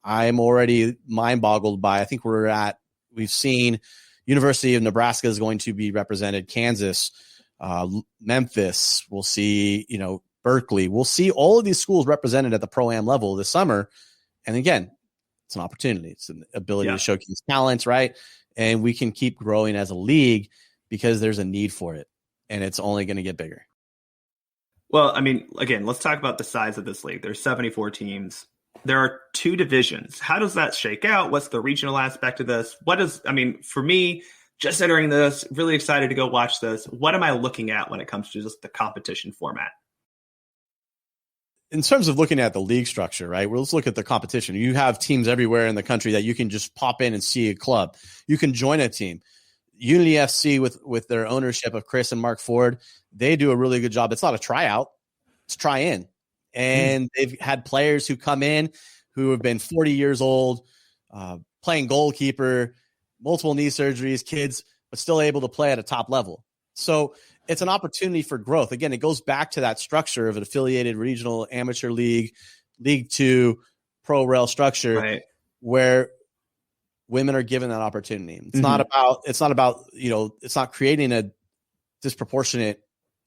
I'm already mind boggled by, I think we we've seen University of Nebraska is going to be represented, Kansas, Memphis. We'll see, Berkeley. We'll see all of these schools represented at the pro-am level this summer. And again, it's an opportunity. It's an ability to showcase talents, right? And we can keep growing as a league because there's a need for it, and it's only going to get bigger. Well, I mean, again, let's talk about the size of this league. There's 74 teams. There are 2 divisions. How does that shake out? What's the regional aspect of this? For me, just entering this, really excited to go watch this. What am I looking at when it comes to just the competition format? In terms of looking at the league structure, right? Well, let's look at the competition. You have teams everywhere in the country that you can just pop in and see a club. You can join a team. Unity FC with their ownership of Chris and Mark Ford, they do a really good job. It's not a tryout, it's try in. And they've had players who come in who have been 40 years old, playing goalkeeper, multiple knee surgeries, kids, but still able to play at a top level. So it's an opportunity for growth. Again, it goes back to that structure of an affiliated regional amateur league, League Two, pro rel structure, right, where women are given that opportunity. It's not about, it's not creating a disproportionate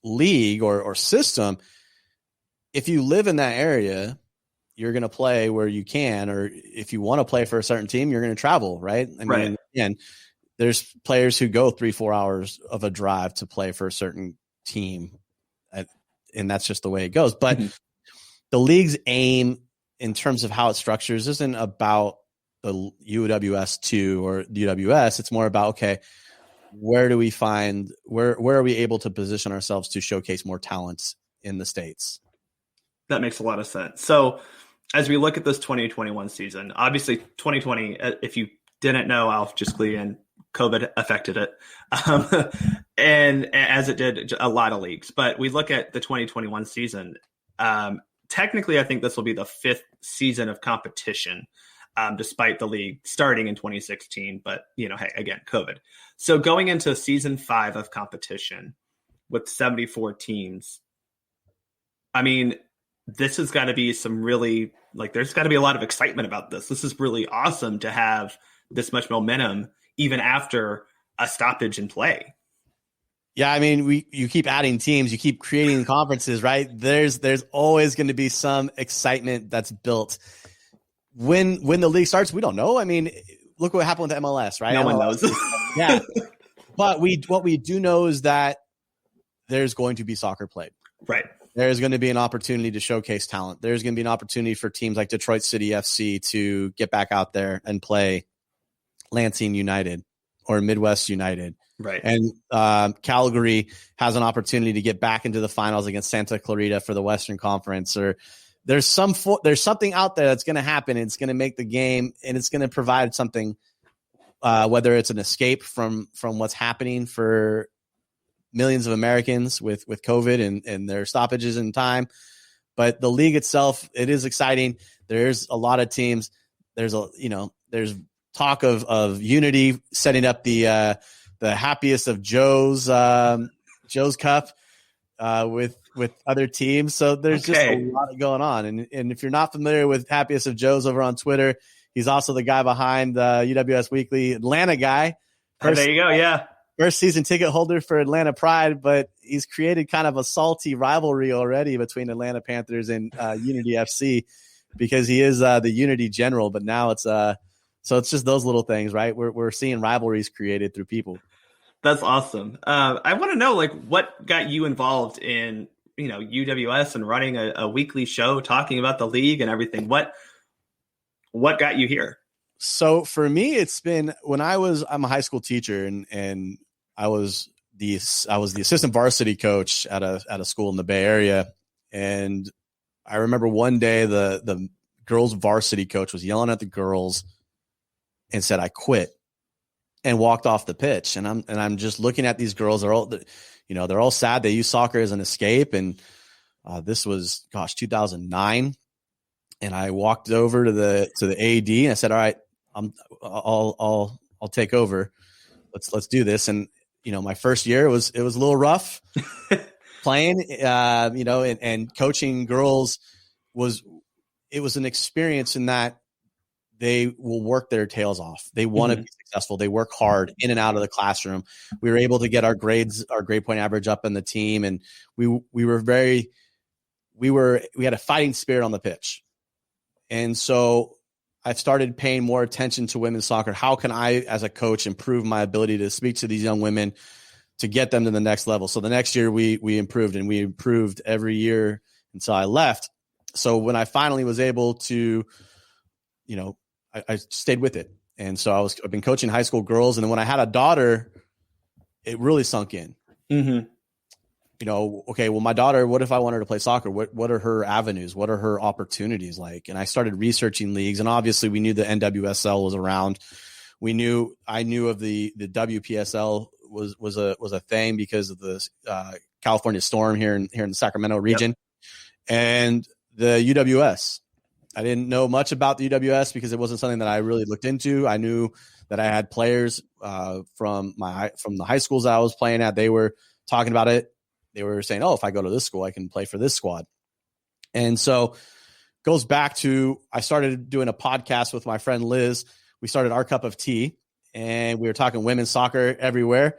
league or system. If you live in that area, you're going to play where you can, or if you want to play for a certain team, you're going to travel, right? I mean, again, there's players who go 3-4 hours of a drive to play for a certain team, and that's just the way it goes. But the league's aim in terms of how it structures isn't about the UWS2 or the UWS. It's more about, okay, where do we find, where are we able to position ourselves to showcase more talents in the States? That makes a lot of sense. So as we look at this 2021 season, obviously 2020, if you didn't know, I'll just clue in, COVID affected it. And as it did a lot of leagues, but we look at the 2021 season. Technically, I think this will be the 5th season of competition, despite the league starting in 2016. But, hey, again, COVID. So going into season 5 of competition with 74 teams, I mean, this has got to be some really, there's got to be a lot of excitement about this. This is really awesome to have this much momentum, even after a stoppage in play. Yeah, I mean, you keep adding teams, you keep creating conferences, right? There's always going to be some excitement that's built. When the league starts, we don't know. I mean, look what happened with MLS, right? No one knows. Yeah. But what we do know is that there's going to be soccer played. Right. There's going to be an opportunity to showcase talent. There's going to be an opportunity for teams like Detroit City FC to get back out there and play Lansing United or Midwest United. Right. And Calgary has an opportunity to get back into the finals against Santa Clarita for the Western Conference. Or there's something out there that's going to happen. And it's going to make the game, and it's going to provide something, whether it's an escape from what's happening for millions of Americans with COVID and their stoppages in time. But the league itself, it is exciting. There's a lot of teams. There's talk of Unity setting up the happiest of Joe's Cup with other teams. So there's just a lot going on. And if you're not familiar with happiest of Joe's over on Twitter, he's also the guy behind UWS Weekly, Atlanta guy. There you go. Yeah. First season ticket holder for Atlanta Pride, but he's created kind of a salty rivalry already between Atlanta Panthers and Unity FC, because he is the Unity general. But now it's so it's just those little things, right? We're seeing rivalries created through people. That's awesome. I want to know, what got you involved in UWS and running a weekly show talking about the league and everything. What got you here? So for me, it's been when I'm a high school teacher, and I was the assistant varsity coach at a school in the Bay Area. And I remember one day the girls varsity coach was yelling at the girls and said, "I quit," and walked off the pitch. And I'm just looking at these girls. They're all sad. They use soccer as an escape. And this was 2009. And I walked over to the AD and I said, "All right, I'll take over. Let's do this." And my first year was a little rough playing, and coaching girls was an experience in that they will work their tails off. They want to be successful. They work hard in and out of the classroom. We were able to get our grade point average up in the team. And we had a fighting spirit on the pitch. And so I've started paying more attention to women's soccer. How can I, as a coach, improve my ability to speak to these young women to get them to the next level? So the next year we improved, and we improved every year until I left. So when I finally was able to, I stayed with it. And so I've been coaching high school girls. And then when I had a daughter, it really sunk in. Mm-hmm. Okay, well, my daughter, what if I want her to play soccer? What are her avenues? What are her opportunities like? And I started researching leagues, and obviously we knew the NWSL was around. I knew of the WPSL was a thing because of the California Storm here in the Sacramento region. Yep. And the UWS. I didn't know much about the UWS because it wasn't something that I really looked into. I knew that I had players from the high schools that I was playing at. They were talking about it. They were saying, oh, if I go to this school, I can play for this squad. And so goes back to, I started doing a podcast with my friend Liz. We started Our Cup of Tea, and we were talking women's soccer everywhere.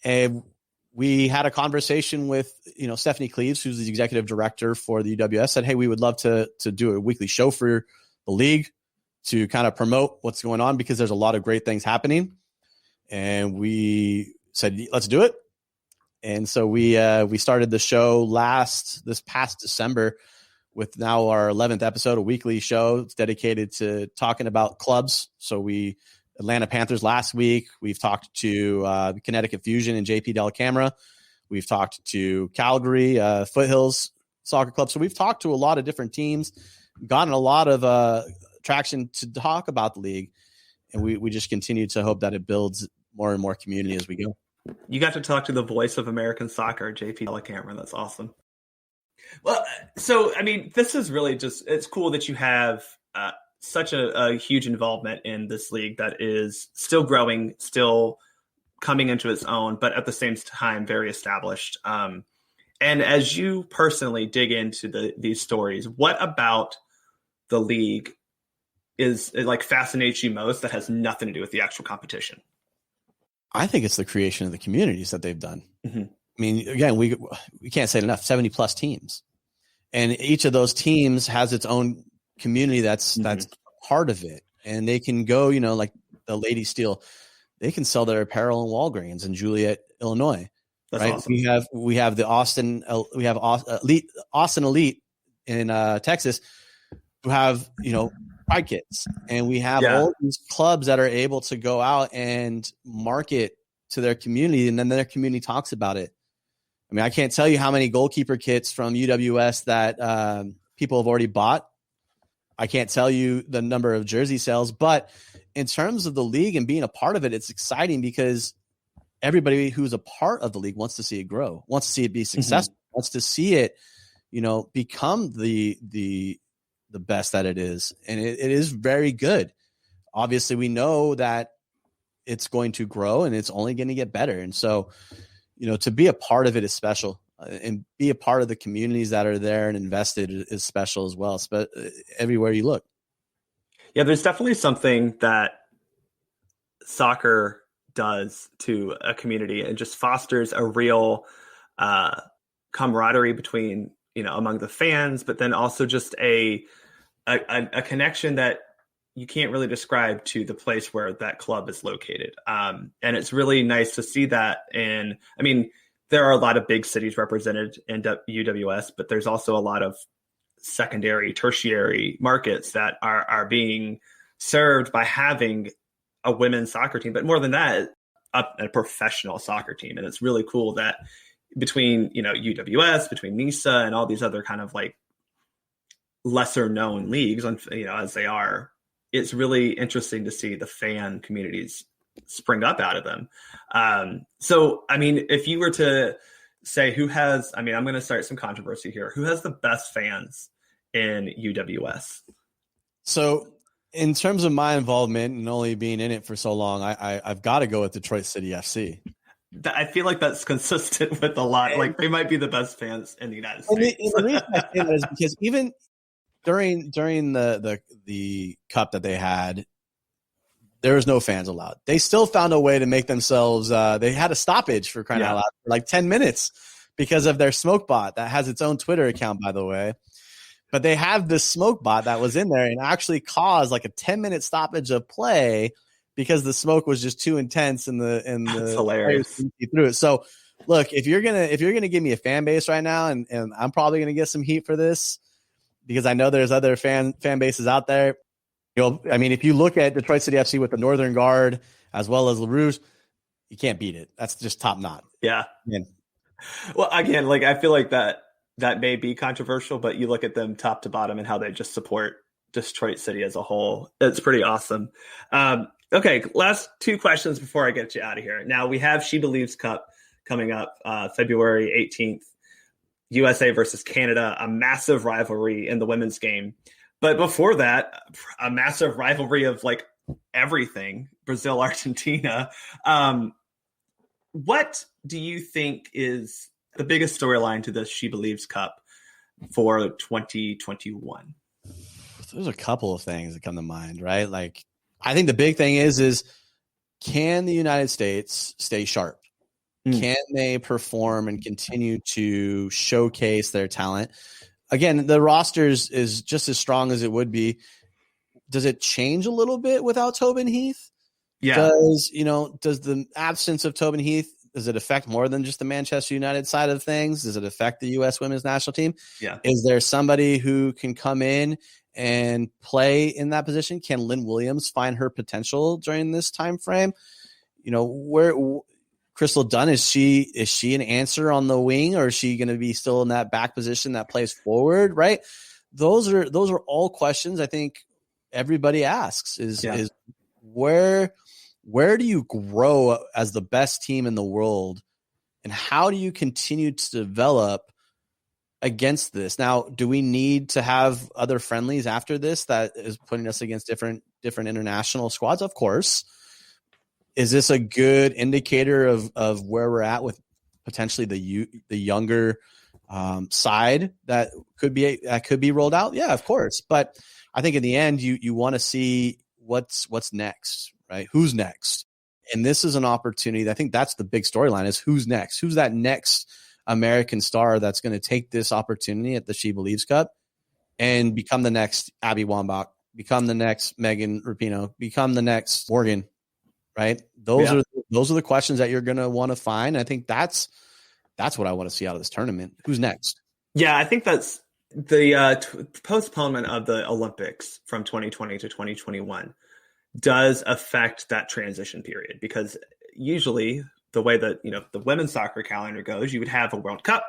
And we had a conversation with, Stephanie Cleaves, who's the executive director for the UWS, said, hey, we would love to do a weekly show for the league to kind of promote what's going on, because there's a lot of great things happening. And we said, let's do it. And so we started the show this past December with now our 11th episode, a weekly show. It's dedicated to talking about clubs. So Atlanta Panthers last week. We've talked to Connecticut Fusion and JP Del Camera. We've talked to Calgary Foothills Soccer Club. So we've talked to a lot of different teams, gotten a lot of traction to talk about the league. And we just continue to hope that it builds more and more community as we go. You got to talk to the voice of American soccer, JP Del Camera. That's awesome. Well, so, this is really it's cool that you have such a huge involvement in this league that is still growing, still coming into its own, but at the same time, very established. And as you personally dig into these stories, what about the league fascinates you most that has nothing to do with the actual competition? I think it's the creation of the communities that they've done. Mm-hmm. Again, we can't say it enough, 70 plus teams. And each of those teams has its own community that's part of it. And they can go, like the Lady Steel, they can sell their apparel in Walgreens in Joliet, Illinois. That's right. Awesome. We have the Austin Elite in Texas, who have, Pride Kits, and we have all these clubs that are able to go out and market to their community, and then their community talks about it. I can't tell you how many goalkeeper kits from UWS that people have already bought. I can't tell you the number of jersey sales, but in terms of the league and being a part of it, it's exciting because everybody who's a part of the league wants to see it grow, wants to see it be successful, wants to see it, become the best that it is. And it is very good. Obviously we know that it's going to grow and it's only going to get better. And so, to be a part of it is special, and be a part of the communities that are there and invested is special as well. But everywhere you look. Yeah, there's definitely something that soccer does to a community and just fosters a real camaraderie between, among the fans, but then also just a connection that you can't really describe to the place where that club is located. And it's really nice to see that. And there are a lot of big cities represented in UWS, but there's also a lot of secondary, tertiary markets that are being served by having a women's soccer team, but more than that, a professional soccer team. And it's really cool that between, UWS, between NISA and all these other kind of lesser known leagues, as they are, it's really interesting to see the fan communities spring up out of them. So, if you were to say who has, I'm going to start some controversy here. Who has the best fans in UWS? So in terms of my involvement and only being in it for so long, I've got to go with Detroit City FC. I feel like that's consistent with a lot. They might be the best fans in the United States. And the reason I say that is because during the cup that they had, there was no fans allowed. They still found a way to make themselves. They had a stoppage for crying out loud for like 10 minutes because of their smoke bot that has its own Twitter account, by the way. But they have this smoke bot that was in there and actually caused like a 10-minute stoppage of play because the smoke was just too intense and the That's hilarious through it. So look, if you're gonna give me a fan base right now, and I'm probably gonna get some heat for this because I know there's other fan bases out there. I mean, if you look at Detroit City FC with the Northern Guard as well as LaRouche, you can't beat it. That's just top notch. Yeah. Well, again, like I feel like that may be controversial, but you look at them top to bottom and how they just support Detroit City as a whole. It's pretty awesome. Okay, last two questions before I get you out of here. Now we have SheBelieves Cup coming up February 18th, USA versus Canada, a massive rivalry in the women's game. But before that, a massive rivalry of like everything, Brazil, Argentina. What do you think is the biggest storyline to this SheBelieves Cup for 2021? There's a couple of things that come to mind, right? Like, I think the big thing is can the United States stay sharp? Can they perform and continue to showcase their talent? Again, the rosters is just as strong as it would be. Does it change a little bit without Tobin Heath? Yeah. Does the absence of Tobin Heath, does it affect more than just the Manchester United side of things? Does it affect the U.S. women's national team? Yeah. Is there somebody who can come in and play in that position? Can Lynn Williams find her potential during this time frame? Where Crystal Dunn, is she an answer on the wing, or is she going to be still in that back position that plays forward? Right. Those are all questions I think everybody asks is where do you grow as the best team in the world, and how do you continue to develop against this? Now, do we need to have other friendlies after this that is putting us against different international squads? Of course. Is this a good indicator of where we're at with potentially the younger side that could be rolled out? Yeah, of course. But I think in the end, you want to see what's next, right? Who's next? And this is an opportunity. I think that's the big storyline: is who's next? Who's that next American star that's going to take this opportunity at the SheBelieves Cup and become the next Abby Wambach, become the next Megan Rapinoe, become the next Morgan? Right. Those are the questions that you're going to want to find. I think that's what I want to see out of this tournament. Who's next? Yeah, I think that's the postponement of the Olympics from 2020 to 2021 does affect that transition period, because usually the way that, the women's soccer calendar goes, you would have a World Cup,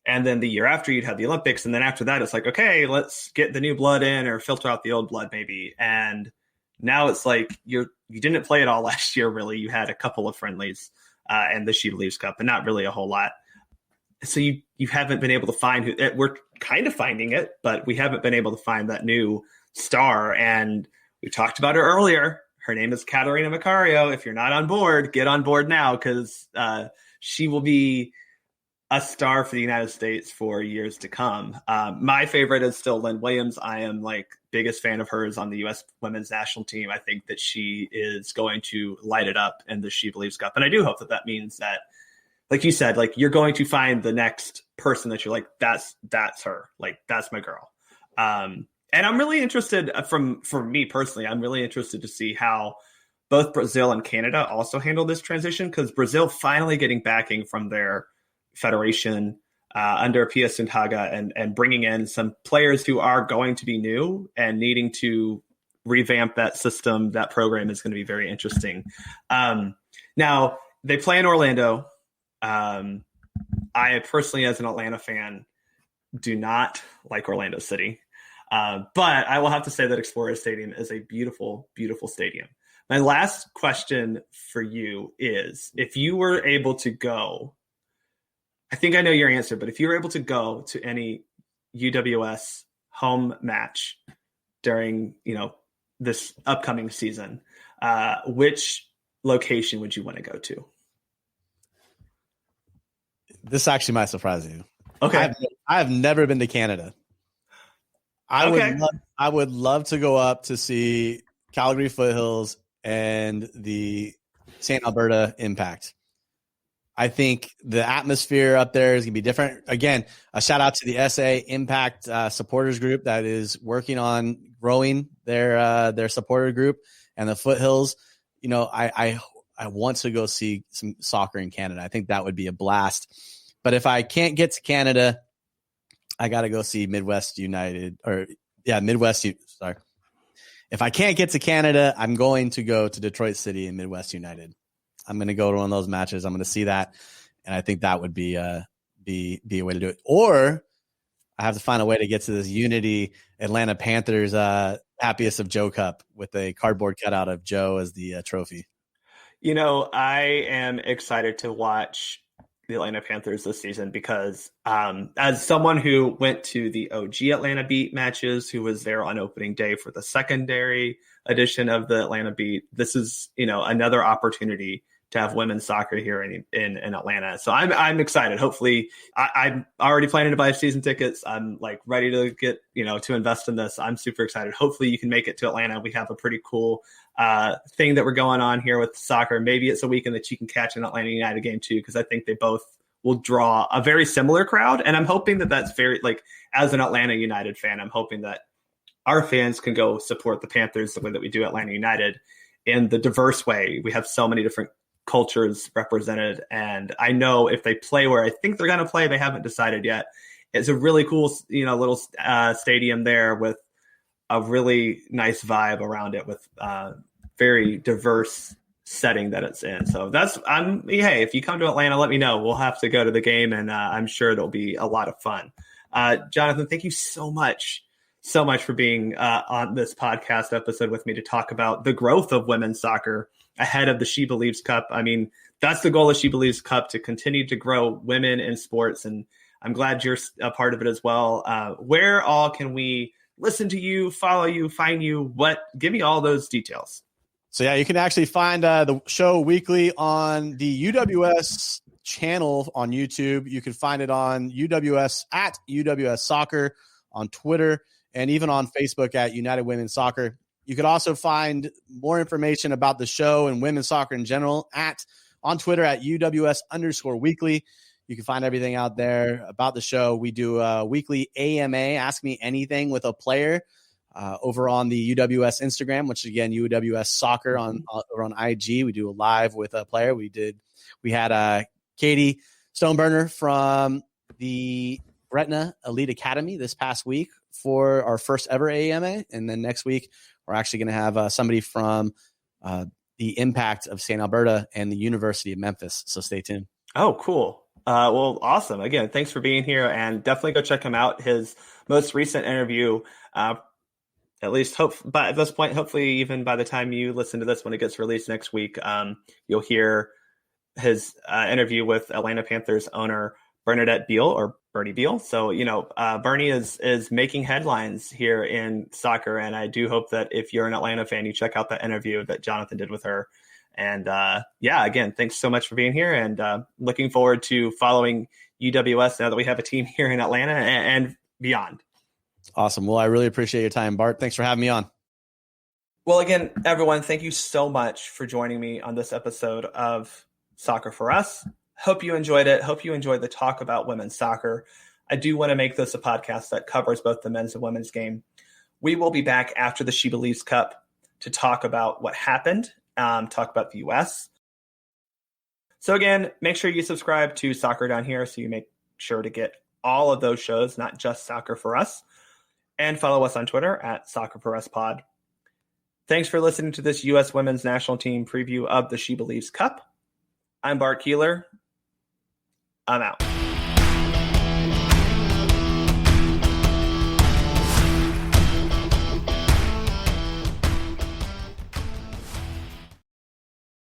and then the year after you'd have the Olympics. And then after that, it's like, okay, let's get the new blood in or filter out the old blood maybe. And now it's like you didn't play it all last year, really. You had a couple of friendlies and the SheBelieves Cup, and not really a whole lot. So you haven't been able to find we're kind of finding it, but we haven't been able to find that new star. And we talked about her earlier. Her name is Catarina Macario. If you're not on board, get on board now, because she will be a star for the United States for years to come. My favorite is still Lynn Williams. I am biggest fan of hers on the U.S. women's national team. I think that she is going to light it up in the SheBelieves Cup. And I do hope that means that, like you said, you're going to find the next person that you're like, that's her. That's my girl. And I'm really interested for me personally, I'm really interested to see how both Brazil and Canada also handle this transition, because Brazil finally getting backing from their federation under Pia Sundhage and bringing in some players who are going to be new and needing to revamp that system, that program is going to be very interesting. Now, they play in Orlando. I personally, as an Atlanta fan, do not like Orlando City. But I will have to say that Explorer Stadium is a beautiful, beautiful stadium. My last question for you is, if you were able to go, I think I know your answer, but if you were able to go to any UWS home match during, this upcoming season, which location would you want to go to? This actually might surprise you. Okay. I have never been to Canada. I would love to go up to see Calgary Foothills and the St. Alberta Impact. I think the atmosphere up there is going to be different. Again, a shout out to the SA Impact supporters group that is working on growing their supporter group, and the Foothills. You know, I want to go see some soccer in Canada. I think that would be a blast. But if I can't get to Canada, I got to go see Midwest United Sorry. If I can't get to Canada, I'm going to go to Detroit City and Midwest United. I'm going to go to one of those matches. I'm going to see that. And I think that would be a way to do it. Or I have to find a way to get to this Unity Atlanta Panthers Happiest of Joe Cup with a cardboard cutout of Joe as the trophy. You know, I am excited to watch the Atlanta Panthers this season because as someone who went to the OG Atlanta Beat matches, who was there on opening day for the secondary edition of the Atlanta Beat, this is, you know, another opportunity to have women's soccer here in Atlanta. So I'm excited. Hopefully I'm already planning to buy season tickets. I'm like ready to get, you know, to invest in this. I'm super excited. Hopefully you can make it to Atlanta. We have a pretty cool thing that we're going on here with soccer. Maybe it's a weekend that you can catch an Atlanta United game too, because I think they both will draw a very similar crowd. And I'm hoping that that's very, like, as an Atlanta United fan, I'm hoping that our fans can go support the Panthers the way that we do Atlanta United in the diverse way. We have so many different cultures represented, and I know if they play where I think they're going to play, they haven't decided yet. It's a really cool, you know, little stadium there with a really nice vibe around it, with very diverse setting that it's in. So hey, if you come to Atlanta, let me know. We'll have to go to the game, and I'm sure it'll be a lot of fun. Jonathan, thank you so much for being on this podcast episode with me to talk about the growth of women's soccer ahead of the SheBelieves Cup. I mean, that's the goal of SheBelieves Cup, to continue to grow women in sports. And I'm glad you're a part of it as well. Where all can we listen to you, follow you, find you? Give me all those details. So yeah, you can actually find the show weekly on the UWS channel on YouTube. You can find it on UWS at UWS Soccer on Twitter, and even on Facebook at United Women's Soccer. You could also find more information about the show and women's soccer in general on Twitter at UWS_weekly. You can find everything out there about the show. We do a weekly AMA, Ask Me Anything, with a player over on the UWS Instagram, which again, UWS Soccer over on IG. We do a live with a player. We had Katie Stoneburner from the Gretna Elite Academy this past week for our first ever AMA. And then next week, we're actually going to have somebody from the Impact of St. Alberta and the University of Memphis. So stay tuned. Oh, cool. Well, awesome. Again, thanks for being here, and definitely go check him out. His most recent interview, at least at this point, hopefully even by the time you listen to this, when it gets released next week, you'll hear his interview with Atlanta Panthers owner Bernadette Beal, or Bernie Beal. So, you know, Bernie is making headlines here in soccer. And I do hope that if you're an Atlanta fan, you check out that interview that Jonathan did with her. And again, thanks so much for being here, and looking forward to following UWS now that we have a team here in Atlanta and beyond. Awesome. Well, I really appreciate your time, Bart. Thanks for having me on. Well, again, everyone, thank you so much for joining me on this episode of Soccer for Us. Hope you enjoyed it. Hope you enjoyed the talk about women's soccer. I do want to make this a podcast that covers both the men's and women's game. We will be back after the SheBelieves Cup to talk about what happened, talk about the U.S. So again, make sure you subscribe to Soccer Down Here so you make sure to get all of those shows, not just Soccer for Us. And follow us on Twitter at Soccer for Us Pod. Thanks for listening to this U.S. Women's National Team preview of the SheBelieves Cup. I'm Bart Keeler. I'm out.